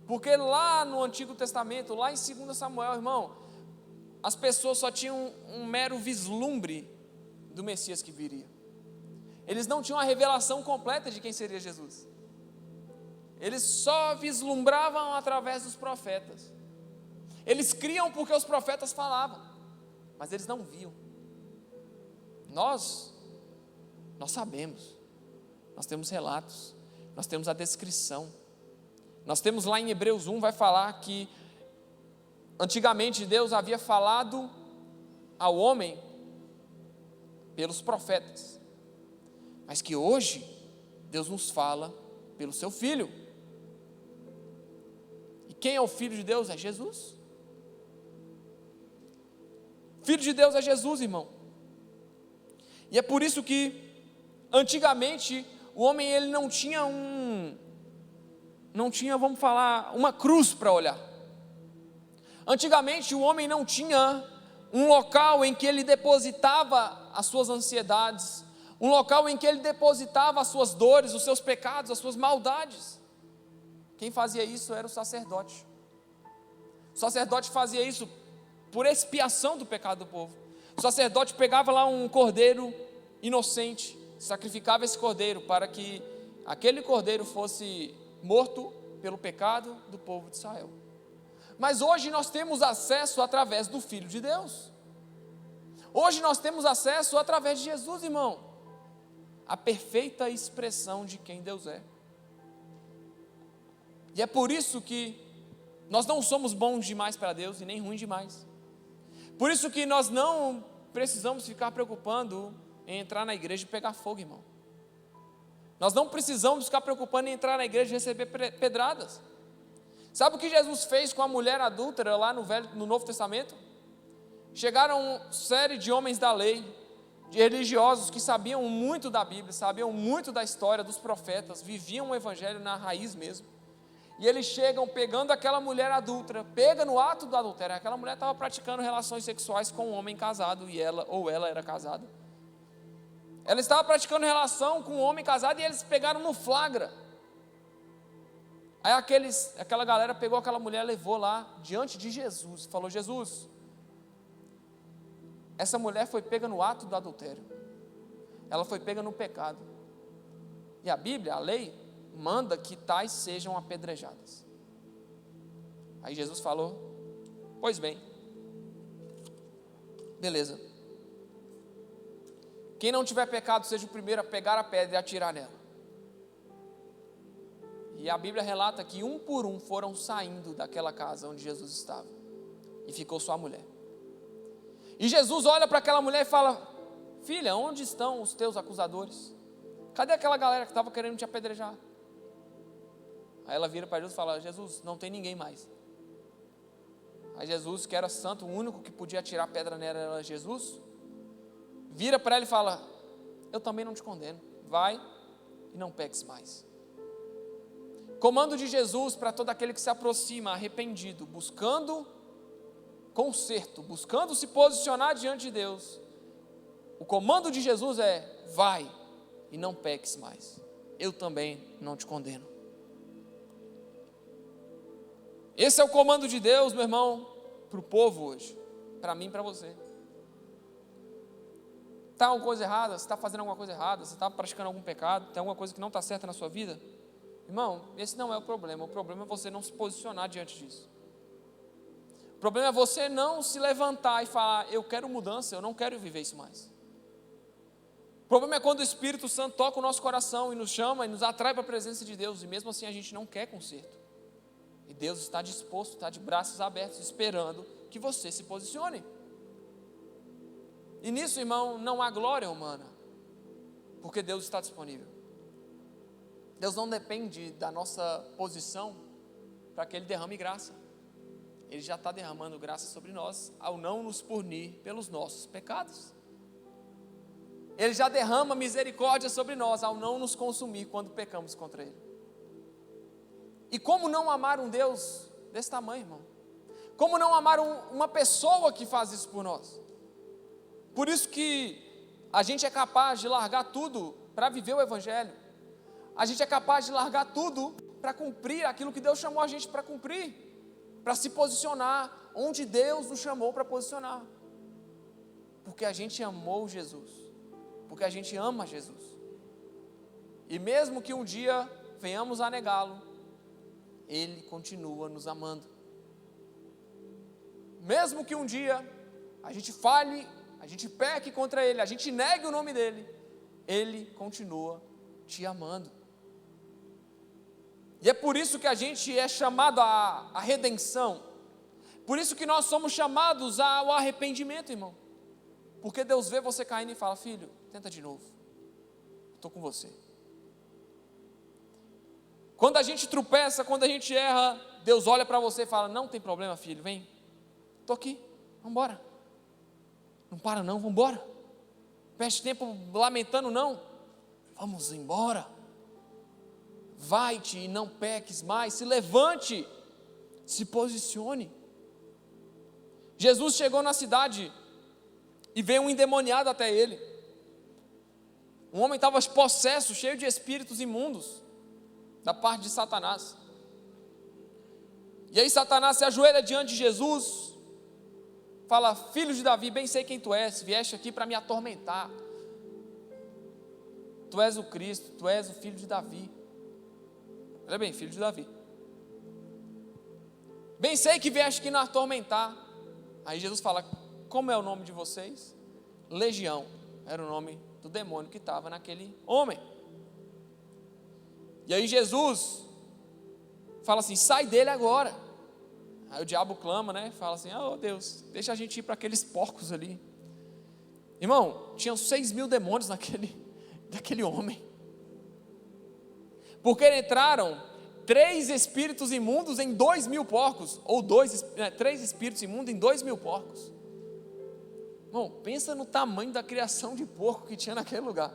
[SPEAKER 1] porque lá no Antigo Testamento, lá em 2 Samuel, irmão, as pessoas só tinham um mero vislumbre do Messias que viria. Eles não tinham a revelação completa de quem seria Jesus. Eles só vislumbravam através dos profetas. Eles criam porque os profetas falavam, mas eles não viam. Nós sabemos, nós temos relatos, nós temos a descrição. Nós temos lá em Hebreus 1, vai falar que antigamente Deus havia falado ao homem pelos profetas, mas que hoje Deus nos fala pelo seu Filho. E quem é o Filho de Deus? É Jesus. Filho de Deus é Jesus, irmão. E é por isso que antigamente o homem ele não tinha, vamos falar, uma cruz para olhar. Antigamente o homem não tinha um local em que ele depositava as suas ansiedades, um local em que ele depositava as suas dores, os seus pecados, as suas maldades. Quem fazia isso era o sacerdote. O sacerdote fazia isso por expiação do pecado do povo. O sacerdote pegava lá um cordeiro inocente, sacrificava esse cordeiro para que aquele cordeiro fosse morto pelo pecado do povo de Israel. Mas hoje nós temos acesso através do Filho de Deus. Hoje nós temos acesso através de Jesus, irmão, a perfeita expressão de quem Deus é. E é por isso que nós não somos bons demais para Deus e nem ruins demais. Por isso que nós não precisamos ficar preocupando em entrar na igreja e pegar fogo, irmão. Nós não precisamos ficar preocupando em entrar na igreja e receber pedradas. Sabe o que Jesus fez com a mulher adúltera lá no Novo Testamento? Chegaram uma série de homens da lei, de religiosos que sabiam muito da Bíblia, sabiam muito da história dos profetas, viviam o evangelho na raiz mesmo. E eles chegam pegando aquela mulher adúltera, pega no ato do adultério. Aquela mulher estava praticando relações sexuais com um homem casado, e ela era casada. Ela estava praticando relação com um homem casado e eles pegaram no flagra. Aí aquela galera pegou aquela mulher, levou lá diante de Jesus, falou: Jesus, essa mulher foi pega no ato do adultério, ela foi pega no pecado, e a Bíblia, a lei, manda que tais sejam apedrejadas. Aí Jesus falou: pois bem, beleza, quem não tiver pecado seja o primeiro a pegar a pedra e atirar nela. E a Bíblia relata que um por um foram saindo daquela casa onde Jesus estava, e ficou só a mulher. E Jesus olha para aquela mulher e fala: filha, onde estão os teus acusadores? Cadê aquela galera que estava querendo te apedrejar? Aí ela vira para Jesus e fala: Jesus, não tem ninguém mais. Aí Jesus, que era santo, o único que podia atirar pedra nela era Jesus, vira para ela e fala: eu também não te condeno, vai e não peques mais. Comando de Jesus para todo aquele que se aproxima arrependido, buscando conserto, buscando se posicionar diante de Deus. O comando de Jesus é: vai e não peques mais, eu também não te condeno. Esse é o comando de Deus, meu irmão, para o povo hoje, para mim e para você. Está alguma coisa errada? Você está fazendo alguma coisa errada? Você está praticando algum pecado? Tem alguma coisa que não está certa na sua vida? Irmão, esse não é o problema é você não se posicionar diante disso. O problema é você não se levantar e falar: eu quero mudança, eu não quero viver isso mais. O problema é quando o Espírito Santo toca o nosso coração e nos chama e nos atrai para a presença de Deus, e mesmo assim a gente não quer conserto. E Deus está disposto, está de braços abertos, esperando que você se posicione. E nisso, irmão, não há glória humana, porque Deus está disponível. Deus não depende da nossa posição para que Ele derrame graça. Ele já está derramando graça sobre nós ao não nos punir pelos nossos pecados. Ele já derrama misericórdia sobre nós ao não nos consumir quando pecamos contra Ele. E como não amar um Deus desse tamanho, irmão? Como não amar uma pessoa que faz isso por nós? Por isso que a gente é capaz de largar tudo para viver o Evangelho. A gente é capaz de largar tudo para cumprir aquilo que Deus chamou a gente para cumprir, para se posicionar onde Deus nos chamou para posicionar. Porque a gente amou Jesus, porque a gente ama Jesus. E mesmo que um dia venhamos a negá-lo, Ele continua nos amando. Mesmo que um dia a gente falhe, a gente peque contra Ele, a gente negue o nome dEle, Ele continua te amando. E é por isso que a gente é chamado à redenção, por isso que nós somos chamados ao arrependimento, irmão. Porque Deus vê você caindo e fala: filho, tenta de novo, estou com você. Quando a gente tropeça, quando a gente erra, Deus olha para você e fala: não tem problema, filho, vem, estou aqui, vamos embora. Não para não, vamos embora. Perde tempo lamentando não, vamos embora. Vai-te e não peques mais, se levante, se posicione. Jesus chegou na cidade e veio um endemoniado até ele. Um homem estava possesso, cheio de espíritos imundos, da parte de Satanás. E aí Satanás se ajoelha diante de Jesus, fala: filho de Davi, bem sei quem tu és, vieste aqui para me atormentar. Tu és o Cristo, tu és o filho de Davi. Olha bem, filho de Davi. Bem sei que vieste aqui me atormentar. Aí Jesus fala: como é o nome de vocês? Legião, era o nome do demônio que estava naquele homem. E aí Jesus fala assim: sai dele agora. Aí o diabo clama, né? Fala assim: oh Deus, deixa a gente ir para aqueles porcos ali. Irmão, tinham 6.000 demônios daquele homem. Porque entraram 3 espíritos imundos em 2.000 porcos, ou 3 espíritos imundos em 2.000 porcos. Irmão, pensa no tamanho da criação de porco que tinha naquele lugar.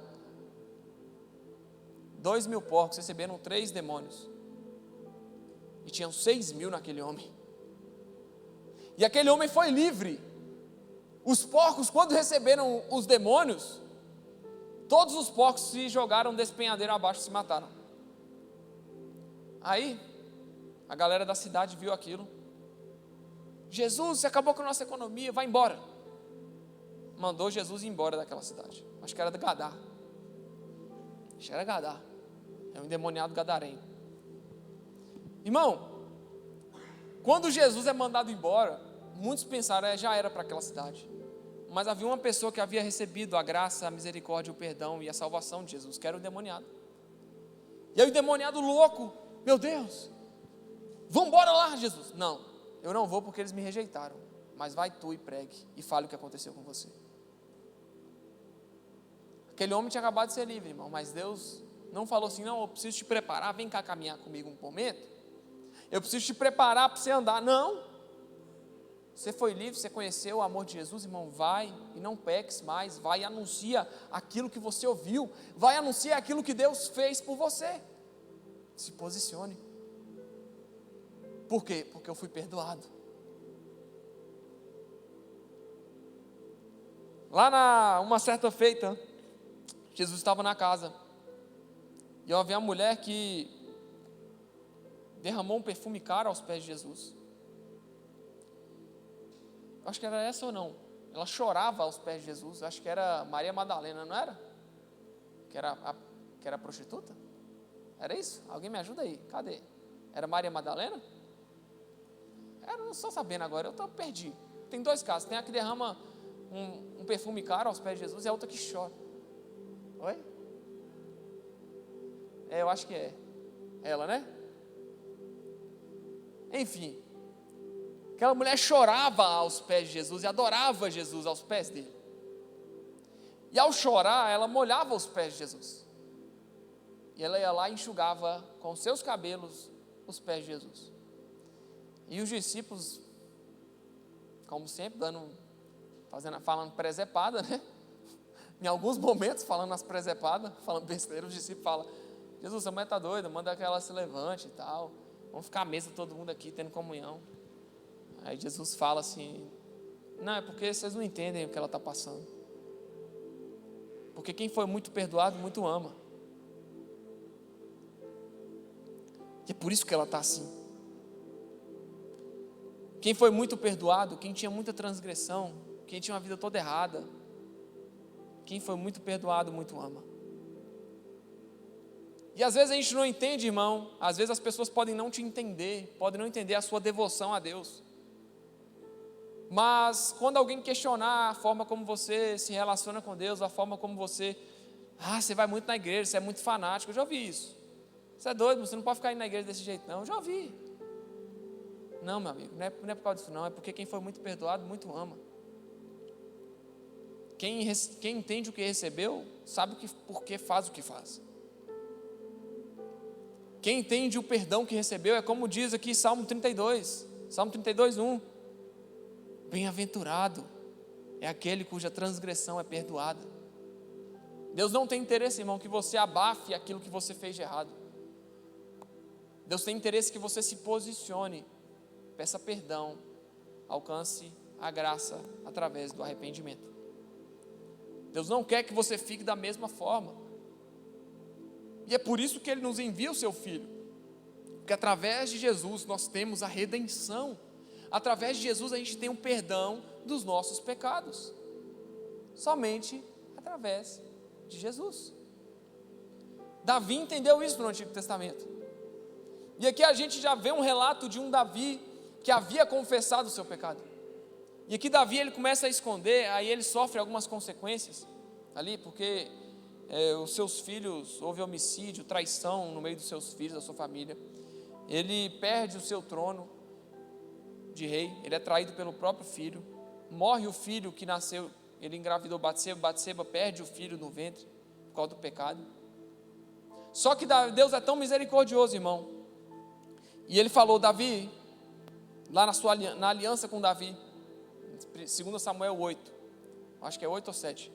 [SPEAKER 1] 2.000 porcos receberam 3 demônios, e tinham 6.000 naquele homem. E aquele homem foi livre. Os porcos, quando receberam os demônios, todos os porcos se jogaram desse penhadeiro abaixo e se mataram. Aí, a galera da cidade viu aquilo. Jesus, você acabou com a nossa economia, vai embora. Mandou Jesus ir embora daquela cidade. Acho que era de Gadá. Acho que era Gadá. É um endemoniado gadareno. Irmão, quando Jesus é mandado embora, muitos pensaram: já era para aquela cidade. Mas havia uma pessoa que havia recebido a graça, a misericórdia, o perdão e a salvação de Jesus, que era o endemoniado. E aí o endemoniado louco: meu Deus, vamos embora lá, Jesus. Não, eu não vou porque eles me rejeitaram. Mas vai tu e pregue e fale o que aconteceu com você. Aquele homem tinha acabado de ser livre, irmão, mas Deus não falou assim: não, eu preciso te preparar, vem cá caminhar comigo um momento, eu preciso te preparar para você andar. Não, você foi livre, você conheceu o amor de Jesus, irmão, vai e não peques mais, vai e anuncia aquilo que você ouviu, vai anunciar aquilo que Deus fez por você. Se posicione. Por quê? Porque eu fui perdoado. Lá uma certa feita, Jesus estava na casa, e havia uma mulher que derramou um perfume caro aos pés de Jesus. Acho que era essa ou não. Ela chorava aos pés de Jesus. Acho que era Maria Madalena, não era? Que era prostituta? Era isso? Alguém me ajuda aí, cadê? Era Maria Madalena? Eu não estou sabendo agora, eu perdi. Tem 2 casos, tem a que derrama um perfume caro aos pés de Jesus e a outra que chora. Oi? Eu acho que é ela, né? Enfim, aquela mulher chorava aos pés de Jesus e adorava Jesus aos pés dele. E ao chorar, ela molhava os pés de Jesus. E ela ia lá e enxugava com seus cabelos os pés de Jesus. E os discípulos, como sempre, falando presepada, né? Em alguns momentos, falando nas presepadas, falando besteira, os discípulos falam: Jesus, a mulher está doida, manda que ela se levante e tal. Vamos ficar à mesa todo mundo aqui, tendo comunhão. Aí Jesus fala assim: não, é porque vocês não entendem o que ela está passando. Porque quem foi muito perdoado, muito ama. E é por isso que ela está assim. Quem foi muito perdoado, quem tinha muita transgressão, quem tinha uma vida toda errada, quem foi muito perdoado, muito ama. E às vezes a gente não entende, irmão. Às vezes as pessoas podem não te entender, podem não entender a sua devoção a Deus. Mas quando alguém questionar a forma como você se relaciona com Deus, a forma como você vai muito na igreja, você é muito fanático, eu já ouvi isso. Você é doido, você não pode ficar indo na igreja desse jeito não, eu já ouvi. Não, meu amigo, não é por causa disso não, é porque quem foi muito perdoado, muito ama. Quem entende o que recebeu, sabe por que faz o que faz. Quem entende o perdão que recebeu, é como diz aqui Salmo 32, 1. Bem-aventurado é aquele cuja transgressão é perdoada. Deus não tem interesse, irmão, que você abafe aquilo que você fez de errado. Deus tem interesse que você se posicione, peça perdão, alcance a graça através do arrependimento. Deus não quer que você fique da mesma forma. E é por isso que Ele nos envia o Seu Filho. Porque através de Jesus nós temos a redenção. Através de Jesus a gente tem um perdão dos nossos pecados. Somente através de Jesus. Davi entendeu isso no Antigo Testamento. E aqui a gente já vê um relato de um Davi que havia confessado o seu pecado. E aqui Davi ele começa a esconder, aí ele sofre algumas consequências ali, porque os seus filhos, houve homicídio, traição no meio dos seus filhos, da sua família. Ele perde o seu trono de rei, ele é traído pelo próprio filho, morre o filho que nasceu, ele engravidou Batseba perde o filho no ventre, por causa do pecado. Só que Deus é tão misericordioso, irmão, e Ele falou: Davi, lá na aliança com Davi, 2 Samuel 8, acho que é 8 ou 7,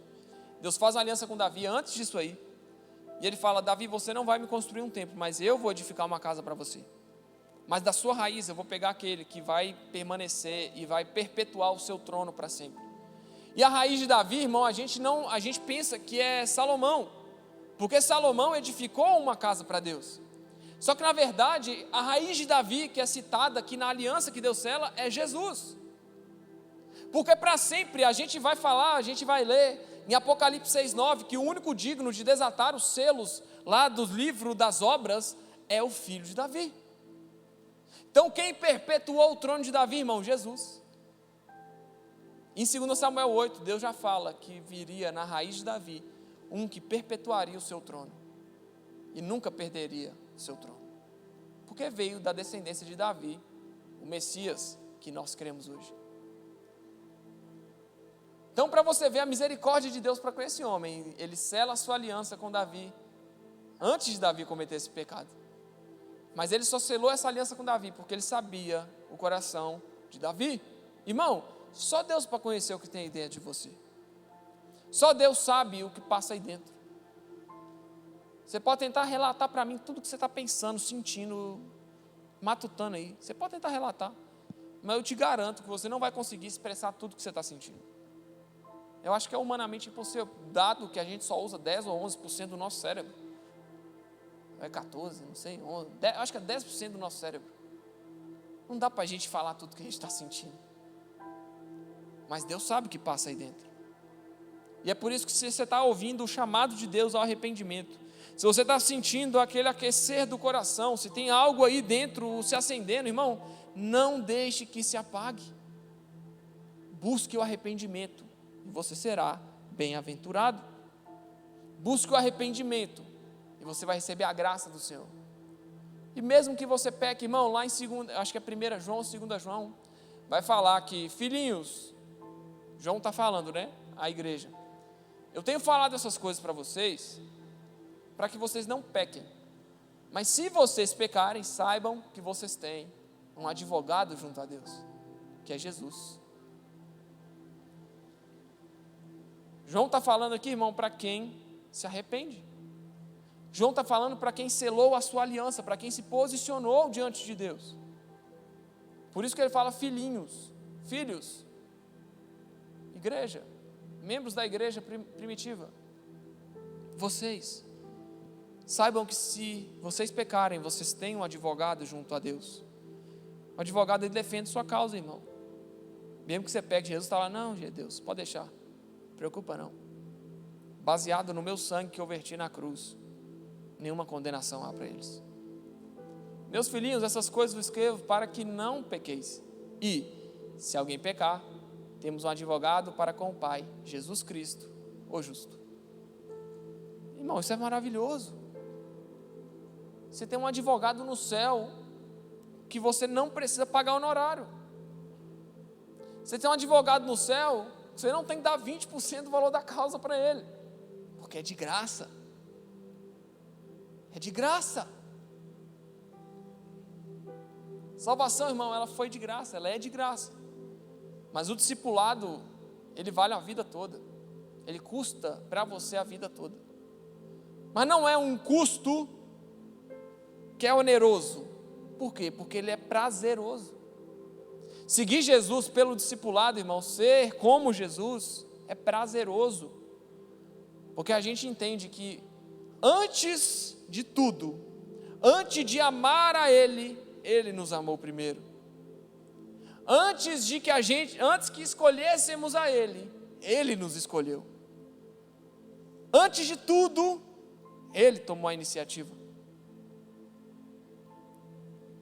[SPEAKER 1] Deus faz uma aliança com Davi antes disso aí, e Ele fala: Davi, você não vai me construir um templo, mas eu vou edificar uma casa para você. Mas da sua raiz eu vou pegar aquele que vai permanecer e vai perpetuar o seu trono para sempre. E a raiz de Davi, irmão, a gente pensa que é Salomão, porque Salomão edificou uma casa para Deus. Só que na verdade, a raiz de Davi, que é citada aqui na aliança que Deus sela, é Jesus. Porque para sempre a gente vai falar, a gente vai ler em Apocalipse 6:9, que o único digno de desatar os selos lá do livro das obras é o filho de Davi. Então quem perpetuou o trono de Davi, irmão? Jesus. Em 2 Samuel 8, Deus já fala que viria na raiz de Davi um que perpetuaria o seu trono e nunca perderia o seu trono, porque veio da descendência de Davi, o Messias que nós cremos hoje. Então, para você ver a misericórdia de Deus para com esse homem, Ele sela a sua aliança com Davi antes de Davi cometer esse pecado. Mas Ele só selou essa aliança com Davi porque Ele sabia o coração de Davi. Irmão, só Deus para conhecer o que tem aí dentro de você. Só Deus sabe o que passa aí dentro. Você pode tentar relatar para mim tudo que você está pensando, sentindo, matutando aí. Você pode tentar relatar, mas eu te garanto que você não vai conseguir expressar tudo que você está sentindo. Eu acho que é humanamente impossível, dado que a gente só usa 10 ou 11% do nosso cérebro. É 14, não sei, 11, 10, acho que é 10% do nosso cérebro. Não dá para a gente falar tudo que a gente está sentindo. Mas Deus sabe o que passa aí dentro. E é por isso que se você está ouvindo o chamado de Deus ao arrependimento, se você está sentindo aquele aquecer do coração, se tem algo aí dentro se acendendo, irmão, não deixe que se apague. Busque o arrependimento e você será bem-aventurado. Busque o arrependimento e você vai receber a graça do Senhor. E mesmo que você peque, irmão, lá em 2, acho que é 1 João, 2 João, vai falar que, filhinhos, João está falando, né? A igreja. Eu tenho falado essas coisas para vocês, para que vocês não pequem. Mas se vocês pecarem, saibam que vocês têm um advogado junto a Deus, que é Jesus. João está falando aqui, irmão, para quem se arrepende. João está falando para quem selou a sua aliança, para quem se posicionou diante de Deus. Por isso que ele fala filhinhos, filhos, igreja, membros da igreja primitiva. Vocês, saibam que se vocês pecarem, vocês têm um advogado junto a Deus. O advogado, ele defende sua causa, irmão. Mesmo que você pegue, Jesus está lá, não, Deus, pode deixar, não preocupa não. Baseado no meu sangue que eu verti na cruz, nenhuma condenação há para eles. Meus filhinhos, essas coisas eu escrevo para que não pequeis. E, se alguém pecar, temos um advogado para com o Pai, Jesus Cristo, o justo. Irmão, isso é maravilhoso. Você tem um advogado no céu que você não precisa pagar honorário. Você tem um advogado no céu que você não tem que dar 20% do valor da causa para ele, porque é de graça. É de graça. Salvação, irmão, ela foi de graça, ela é de graça. Mas o discipulado, ele vale a vida toda. Ele custa para você a vida toda. Mas não é um custo que é oneroso. Por quê? Porque ele é prazeroso. Seguir Jesus pelo discipulado, irmão, ser como Jesus, é prazeroso. Porque a gente entende que antes de tudo, antes de amar a Ele, Ele nos amou primeiro. Antes que escolhêssemos a Ele, Ele nos escolheu. Antes de tudo, Ele tomou a iniciativa.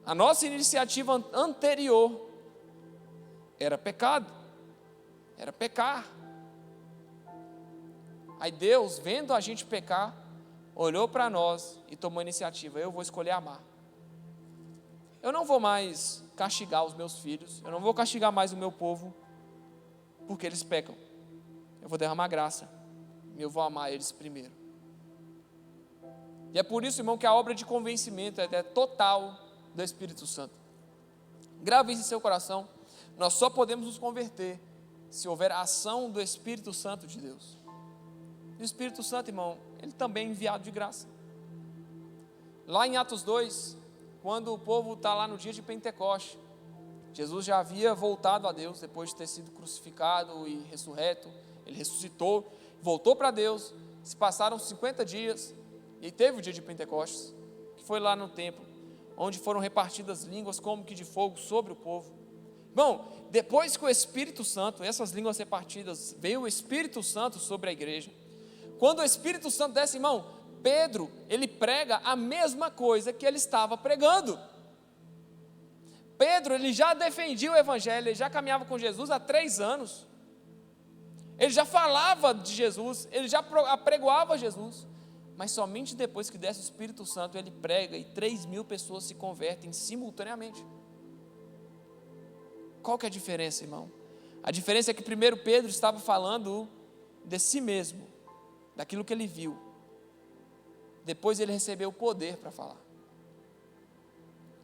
[SPEAKER 1] A nossa iniciativa anterior era pecado, era pecar. Aí Deus, vendo a gente pecar, olhou para nós e tomou a iniciativa. Eu vou escolher amar. Eu não vou mais castigar os meus filhos, eu não vou castigar mais o meu povo, porque eles pecam. Eu vou derramar graça, e eu vou amar eles primeiro. E é por isso, irmão, que a obra de convencimento é total do Espírito Santo. Grave isso em seu coração. Nós só podemos nos converter se houver a ação do Espírito Santo de Deus. E o Espírito Santo, irmão, ele também é enviado de graça. Lá em Atos 2, quando o povo está lá no dia de Pentecoste, Jesus já havia voltado a Deus, depois de ter sido crucificado e ressurreto, ele ressuscitou, voltou para Deus, se passaram 50 dias, e teve o dia de Pentecostes, que foi lá no templo, onde foram repartidas línguas como que de fogo sobre o povo. Bom, depois que o Espírito Santo, essas línguas repartidas, veio o Espírito Santo sobre a igreja. Quando o Espírito Santo desce, irmão, Pedro, ele prega a mesma coisa que ele estava pregando. Pedro, ele já defendia o Evangelho, ele já caminhava com Jesus há 3 anos. Ele já falava de Jesus, ele já apregoava Jesus. Mas somente depois que desce o Espírito Santo, ele prega e 3.000 pessoas se convertem simultaneamente. Qual que é a diferença, irmão? A diferença é que primeiro Pedro estava falando de si mesmo, daquilo que ele viu. Depois ele recebeu o poder para falar.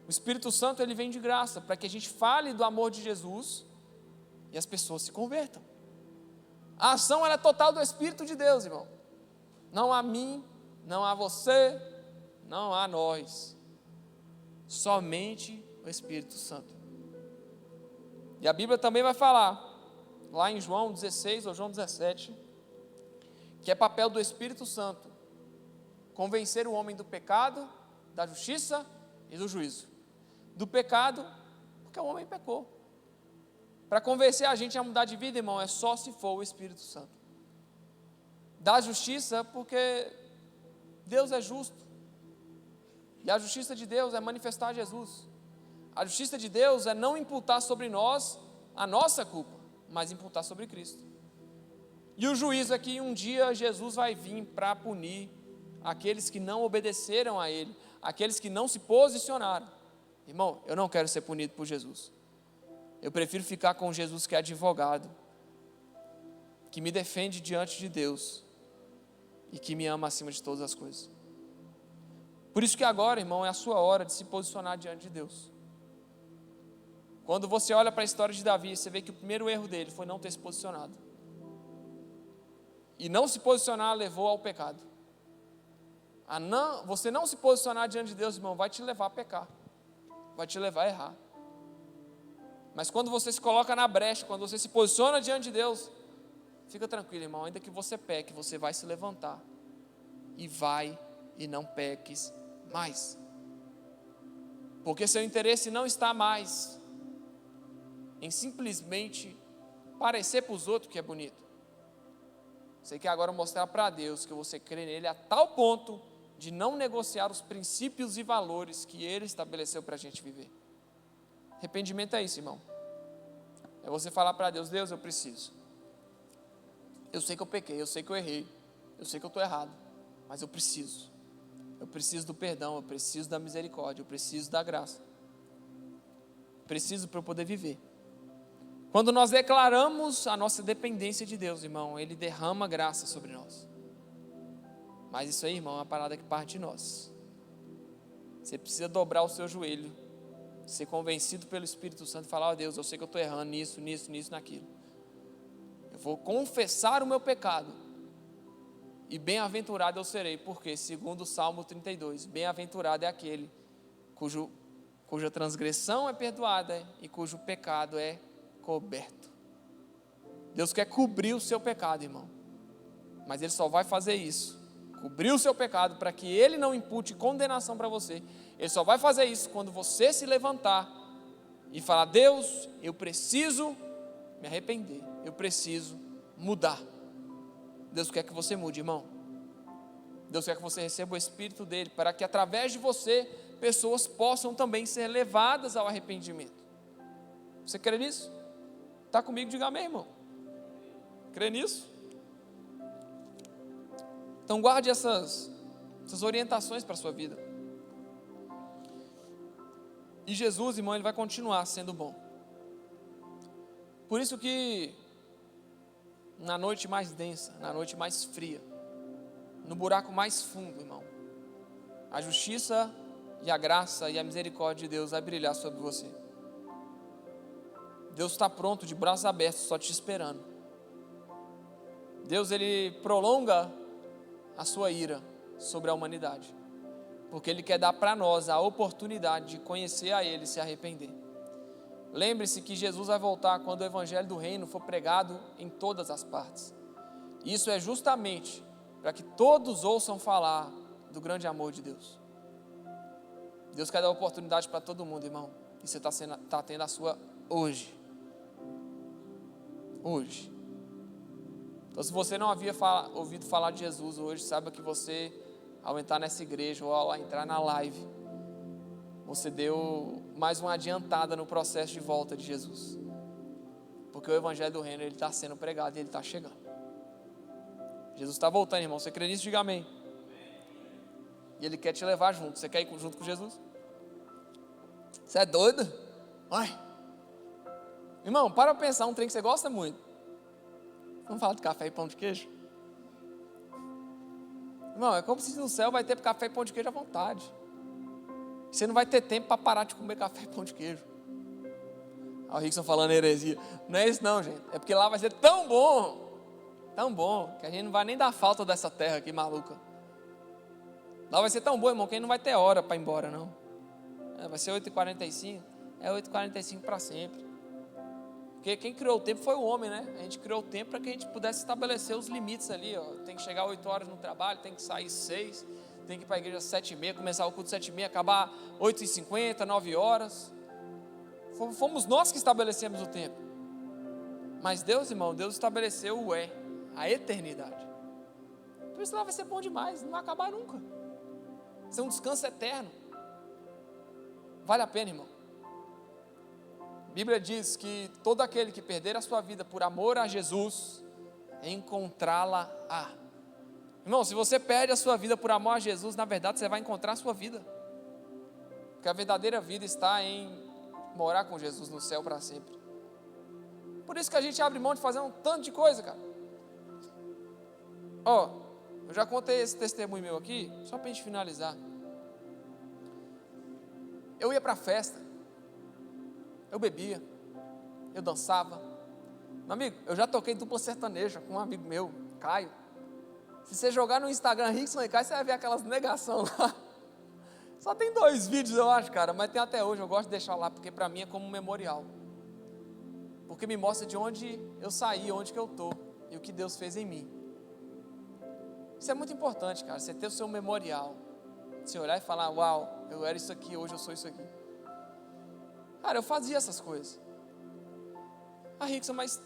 [SPEAKER 1] O Espírito Santo, ele vem de graça, para que a gente fale do amor de Jesus e as pessoas se convertam. A ação ela é total do Espírito de Deus, irmão. Não há mim, não há você, não há nós. Somente o Espírito Santo. E a Bíblia também vai falar, lá em João 16 ou João 17, que é papel do Espírito Santo convencer o homem do pecado, da justiça e do juízo. Do pecado, porque o homem pecou. Para convencer a gente a mudar de vida, irmão, é só se for o Espírito Santo. Da justiça, porque Deus é justo. E a justiça de Deus é manifestar Jesus. A justiça de Deus é não imputar sobre nós a nossa culpa, mas imputar sobre Cristo. E o juízo é que um dia Jesus vai vir para punir aqueles que não obedeceram a Ele, aqueles que não se posicionaram. Irmão, eu não quero ser punido por Jesus. Eu prefiro ficar com Jesus que é advogado, que me defende diante de Deus e que me ama acima de todas as coisas. Por isso que agora, irmão, é a sua hora de se posicionar diante de Deus. Quando você olha para a história de Davi, você vê que o primeiro erro dele foi não ter se posicionado. E não se posicionar levou ao pecado. Você não se posicionar diante de Deus, irmão, vai te levar a pecar. Vai te levar a errar. Mas quando você se coloca na brecha, quando você se posiciona diante de Deus, fica tranquilo, irmão, ainda que você peque, você vai se levantar. E não peques mais. Porque seu interesse não está mais em simplesmente parecer para os outros que é bonito. Você quer agora mostrar para Deus que você crê nele a tal ponto de não negociar os princípios e valores que ele estabeleceu para a gente viver. Arrependimento é isso, irmão. É você falar para Deus: Deus, eu preciso. Eu sei que eu pequei, eu sei que eu errei, eu sei que eu estou errado, mas eu preciso. Eu preciso do perdão, eu preciso da misericórdia, eu preciso da graça. Preciso para eu poder viver. Quando nós declaramos a nossa dependência de Deus, irmão, Ele derrama graça sobre nós. Mas isso aí, irmão, é uma parada que parte de nós. Você precisa dobrar o seu joelho, ser convencido pelo Espírito Santo e falar: ó Deus, eu sei que eu estou errando nisso, naquilo. Eu vou confessar o meu pecado. E bem-aventurado eu serei, porque segundo o Salmo 32, bem-aventurado é aquele cuja transgressão é perdoada e cujo pecado é coberto. Deus quer cobrir o seu pecado, irmão, mas Ele só vai fazer isso, cobrir o seu pecado, para que Ele não impute condenação para você. Ele só vai fazer isso quando você se levantar e falar: Deus, eu preciso me arrepender, eu preciso mudar. Deus quer que você mude, irmão. Deus quer que você receba o Espírito dele, para que através de você, pessoas possam também ser levadas ao arrependimento. Você crê nisso? Está comigo? Diga amém, irmão. Crê nisso? Então guarde essas orientações para a sua vida. E Jesus, irmão, Ele vai continuar sendo bom. Por isso que na noite mais densa, na noite mais fria, no buraco mais fundo, irmão, a justiça e a graça e a misericórdia de Deus vai brilhar sobre você. Deus está pronto, de braços abertos, só te esperando. Deus, Ele prolonga a sua ira sobre a humanidade, porque Ele quer dar para nós a oportunidade de conhecer a Ele e se arrepender. Lembre-se que Jesus vai voltar quando o Evangelho do Reino for pregado em todas as partes. Isso é justamente para que todos ouçam falar do grande amor de Deus. Deus quer dar oportunidade para todo mundo, irmão, e você está tendo a sua hoje. Hoje. Então, se você não havia ouvido falar de Jesus hoje, saiba que você, ao entrar nessa igreja ou ao entrar na live, você deu mais uma adiantada no processo de volta de Jesus. Porque o Evangelho do Reino, ele está sendo pregado e ele está chegando. Jesus está voltando, irmão. Você crê nisso? Diga amém. E Ele quer te levar junto. Você quer ir junto com Jesus? Você é doido? Ai. Irmão, para pensar um trem que você gosta muito. Vamos falar de café e pão de queijo? Irmão, é como se no céu vai ter café e pão de queijo à vontade. Você não vai ter tempo para parar de comer café e pão de queijo. Olha o Rickson falando heresia. Não é isso não, gente. É porque lá vai ser tão bom, que a gente não vai nem dar falta dessa terra aqui maluca. Lá vai ser tão bom, irmão, que a gente não vai ter hora para ir embora, não. Vai ser 8h45, é 8h45 para sempre. Porque quem criou o tempo foi o homem, né? A gente criou o tempo para que a gente pudesse estabelecer os limites ali, ó. Tem que chegar 8 horas no trabalho, tem que sair 6, tem que ir para a igreja às 7h30, começar o culto 7h30, acabar 8h50, 9 horas. Fomos nós que estabelecemos o tempo. Mas Deus, irmão, Deus estabeleceu a eternidade. Por isso lá vai ser bom demais, não vai acabar nunca. Vai ser um descanso eterno. Vale a pena, irmão. A Bíblia diz que todo aquele que perder a sua vida por amor a Jesus, encontrá-la-á. Irmão, se você perde a sua vida por amor a Jesus, na verdade você vai encontrar a sua vida. Porque a verdadeira vida está em morar com Jesus no céu para sempre. Por isso que a gente abre mão de fazer um tanto de coisa, cara. Eu já contei esse testemunho meu aqui, só para a gente finalizar. Eu ia para a festa, eu bebia, eu dançava. Meu amigo, eu já toquei dupla sertaneja com um amigo meu, Caio. Se você jogar no Instagram Rickson Recai, você vai ver aquelas negação lá. Só tem 2 vídeos, eu acho, cara, mas tem até hoje, eu gosto de deixar lá, porque para mim é como um memorial. Porque me mostra de onde eu saí, onde que eu estou, e o que Deus fez em mim. Isso é muito importante, cara, você ter o seu memorial. Você olhar e falar, uau, eu era isso aqui, hoje eu sou isso aqui. Cara, eu fazia essas coisas. Rickson, mas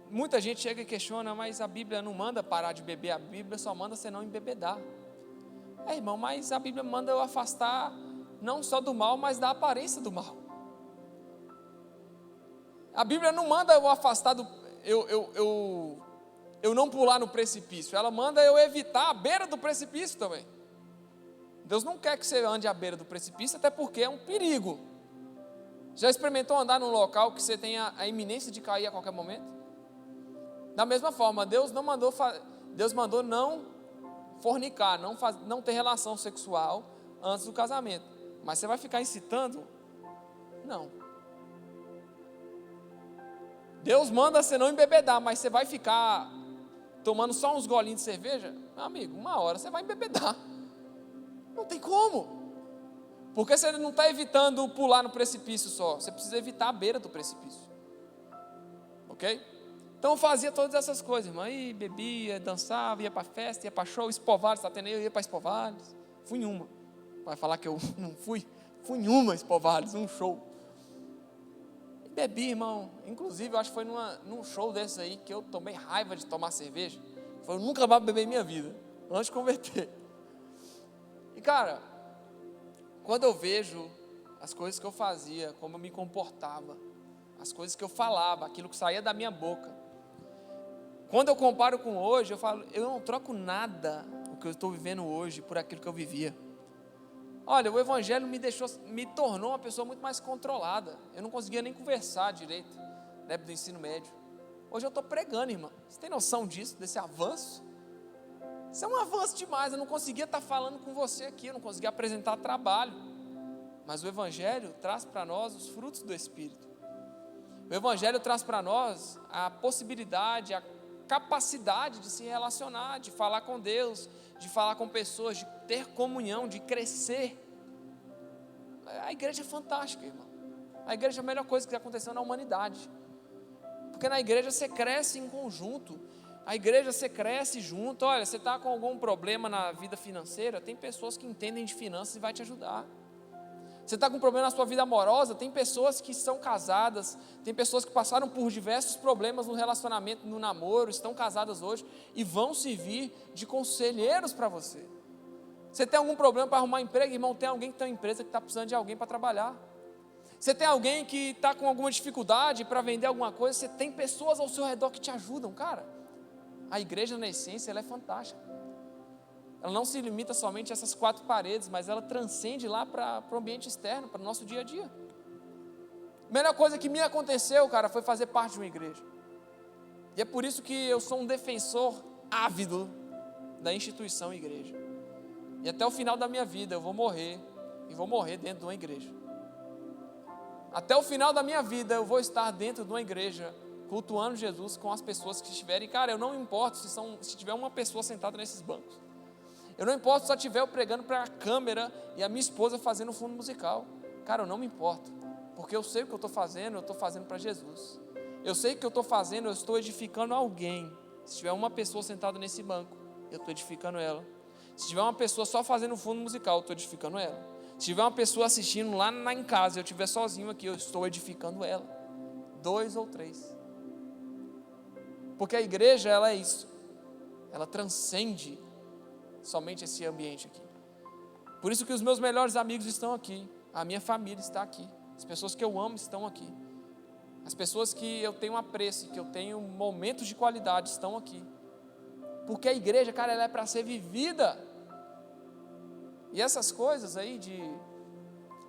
[SPEAKER 1] muita gente chega e questiona, mas a Bíblia não manda parar de beber, a Bíblia só manda você não embebedar. Irmão, mas a Bíblia manda eu afastar não só do mal, mas da aparência do mal. A Bíblia não manda eu afastar eu não pular no precipício, ela manda eu evitar a beira do precipício também. Deus não quer que você ande à beira do precipício, até porque é um perigo. Já experimentou andar num local que você tem a iminência de cair a qualquer momento? Da mesma forma, Deus mandou não fornicar, não ter relação sexual antes do casamento. Mas você vai ficar incitando? Não. Deus manda você não embebedar, mas você vai ficar tomando só uns golinhos de cerveja? Meu amigo, uma hora você vai embebedar. Não tem como. Porque você não está evitando pular no precipício só, você precisa evitar a beira do precipício. Ok? Então eu fazia todas essas coisas, irmão. Aí bebia, dançava, ia para festa, ia para show, Espovados, Ateneu, ia para Espovados. Fui em uma. Vai falar que eu não fui? Fui em uma Espovados, um show. E bebi, irmão. Inclusive, eu acho que foi num show desses aí que eu tomei raiva de tomar cerveja. Eu nunca mais beber em minha vida, antes de converter. E cara, quando eu vejo as coisas que eu fazia, como eu me comportava, as coisas que eu falava, aquilo que saía da minha boca, quando eu comparo com hoje, eu falo, eu não troco nada o que eu estou vivendo hoje por aquilo que eu vivia. Olha, o Evangelho me tornou uma pessoa muito mais controlada. Eu não conseguia nem conversar direito, na época do ensino médio. Hoje eu estou pregando, irmão. Você tem noção disso, desse avanço? Isso é um avanço demais. Eu não conseguia estar falando com você aqui, eu não conseguia apresentar trabalho. Mas o Evangelho traz para nós os frutos do Espírito. O Evangelho traz para nós a possibilidade, a capacidade de se relacionar, de falar com Deus, de falar com pessoas, de ter comunhão, de crescer. A igreja é fantástica, irmão. A igreja é a melhor coisa que aconteceu na humanidade. Porque na igreja você cresce em conjunto. A igreja você cresce junto. Olha, você está com algum problema na vida financeira, tem pessoas que entendem de finanças e vai te ajudar. Você está com um problema na sua vida amorosa, tem pessoas que são casadas, tem pessoas que passaram por diversos problemas no relacionamento, no namoro, estão casadas hoje e vão servir de conselheiros para você. Você tem algum problema para arrumar emprego, irmão, tem alguém que tem uma empresa que está precisando de alguém para trabalhar. Você tem alguém que está com alguma dificuldade para vender alguma coisa, você tem pessoas ao seu redor que te ajudam, cara. A igreja, na essência, ela é fantástica. Ela não se limita somente a essas 4 paredes, mas ela transcende lá para o ambiente externo, para o nosso dia a dia. A melhor coisa que me aconteceu, cara, foi fazer parte de uma igreja. E é por isso que eu sou um defensor ávido da instituição igreja. E até o final da minha vida eu vou morrer, e vou morrer dentro de uma igreja. Até o final da minha vida eu vou estar dentro de uma igreja, cultuando Jesus com as pessoas que estiverem. Cara, eu não me importo se tiver uma pessoa sentada nesses bancos. Eu não importo se só estiver eu pregando para a câmera e a minha esposa fazendo o fundo musical. Cara, eu não me importo, porque eu sei o que eu estou fazendo para Jesus. Eu sei o que eu estou fazendo, eu estou edificando alguém. Se tiver uma pessoa sentada nesse banco, eu estou edificando ela. Se tiver uma pessoa só fazendo o fundo musical, eu estou edificando ela. Se tiver uma pessoa assistindo lá em casa, eu estiver sozinho aqui, eu estou edificando ela. 2 ou 3. Porque a igreja, ela é isso. Ela transcende somente esse ambiente aqui. Por isso que os meus melhores amigos estão aqui, a minha família está aqui, as pessoas que eu amo estão aqui, as pessoas que eu tenho apreço, que eu tenho momentos de qualidade estão aqui, porque a igreja, cara, ela é para ser vivida. E essas coisas aí de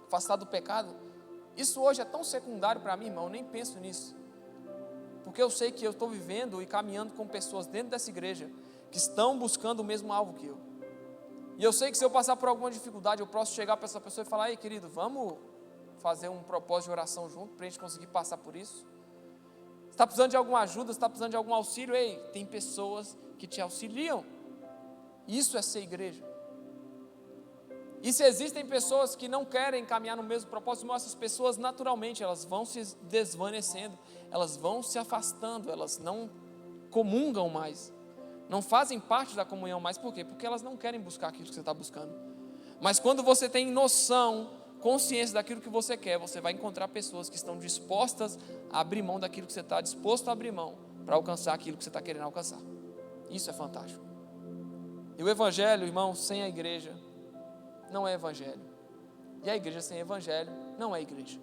[SPEAKER 1] afastar do pecado, isso hoje é tão secundário para mim, irmão, eu nem penso nisso, porque eu sei que eu estou vivendo e caminhando com pessoas dentro dessa igreja que estão buscando o mesmo alvo que eu. E eu sei que se eu passar por alguma dificuldade, eu posso chegar para essa pessoa e falar: ei, querido, vamos fazer um propósito de oração junto, para a gente conseguir passar por isso. está precisando de alguma ajuda, está precisando de algum auxílio, ei, tem pessoas que te auxiliam. Isso é ser igreja. E se existem pessoas que não querem caminhar no mesmo propósito, essas pessoas naturalmente, elas vão se desvanecendo, elas vão se afastando, elas não comungam mais, não fazem parte da comunhão mais. Por quê? Porque elas não querem buscar aquilo que você está buscando. Mas quando você tem noção, consciência daquilo que você quer, você vai encontrar pessoas que estão dispostas a abrir mão daquilo que você está disposto a abrir mão, para alcançar aquilo que você está querendo alcançar. Isso é fantástico. E o evangelho, irmão, sem a igreja, não é evangelho. E a igreja sem evangelho, não é igreja.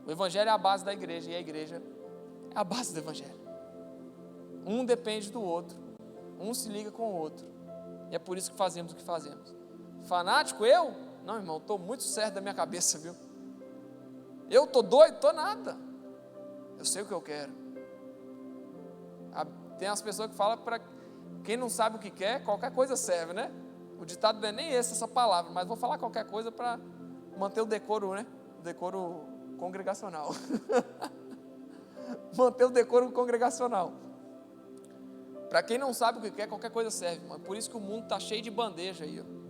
[SPEAKER 1] O evangelho é a base da igreja, e a igreja é a base do evangelho. Um depende do outro, um se liga com o outro, e é por isso que fazemos o que fazemos. Fanático eu? Não, irmão, estou muito certo da minha cabeça, viu? Eu estou doido? Estou nada. Eu sei o que eu quero. Tem as pessoas que falam para quem não sabe o que quer, qualquer coisa serve, né? O ditado não é nem essa palavra, mas vou falar qualquer coisa para manter o decoro, né? O decoro congregacional. Manter o decoro congregacional. Para quem não sabe o que quer, qualquer coisa serve, mano. Por isso que o mundo está cheio de bandeja aí, ó.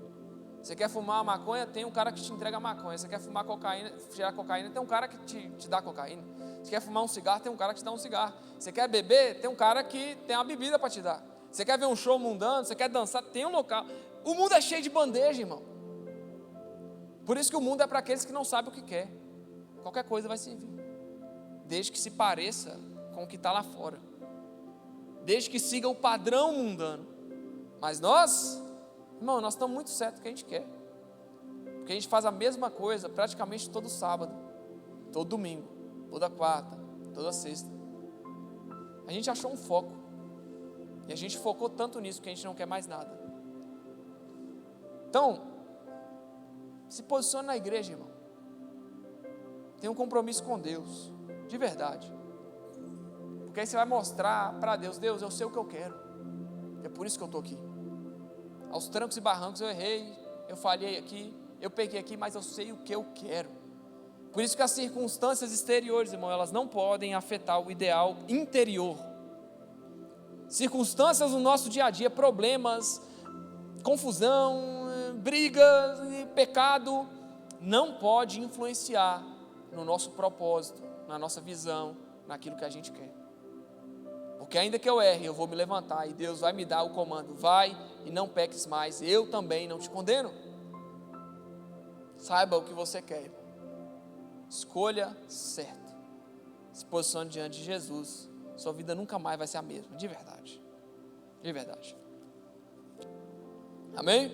[SPEAKER 1] Você quer fumar uma maconha, tem um cara que te entrega a maconha. Você quer fumar cocaína, tirar cocaína, tem um cara que te dá cocaína. Você quer fumar um cigarro, tem um cara que te dá um cigarro. Você quer beber, tem um cara que tem uma bebida para te dar. Você quer ver um show mundano, você quer dançar, tem um local. O mundo é cheio de bandeja, irmão. Por isso que o mundo é para aqueles que não sabem o que quer. Qualquer coisa vai servir, desde que se pareça com o que está lá fora, desde que siga o padrão mundano. Mas nós, irmão, nós estamos muito certos do que a gente quer, porque a gente faz a mesma coisa praticamente todo sábado, todo domingo, toda quarta, toda sexta. A gente achou um foco, e a gente focou tanto nisso que a gente não quer mais nada. Então, se posicione na igreja, irmão. Tenha um compromisso com Deus, de verdade. Porque aí você vai mostrar para Deus, Deus, eu sei o que eu quero. É por isso que eu estou aqui. Aos trancos e barrancos eu errei, eu falhei aqui, eu peguei aqui, mas eu sei o que eu quero. Por isso que as circunstâncias exteriores, irmão, elas não podem afetar o ideal interior. Circunstâncias no nosso dia a dia, problemas, confusão, brigas, pecado, não pode influenciar no nosso propósito, na nossa visão, naquilo que a gente quer. Porque ainda que eu erre, eu vou me levantar e Deus vai me dar o comando, vai e não peques mais, eu também não te condeno. Saiba o que você quer, irmão. Escolha certo, se posicione diante de Jesus, sua vida nunca mais vai ser a mesma, de verdade, de verdade. Amém?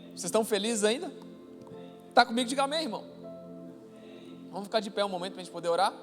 [SPEAKER 1] Vocês estão felizes ainda? Está comigo? Diga amém, irmão. Vamos ficar de pé um momento para a gente poder orar?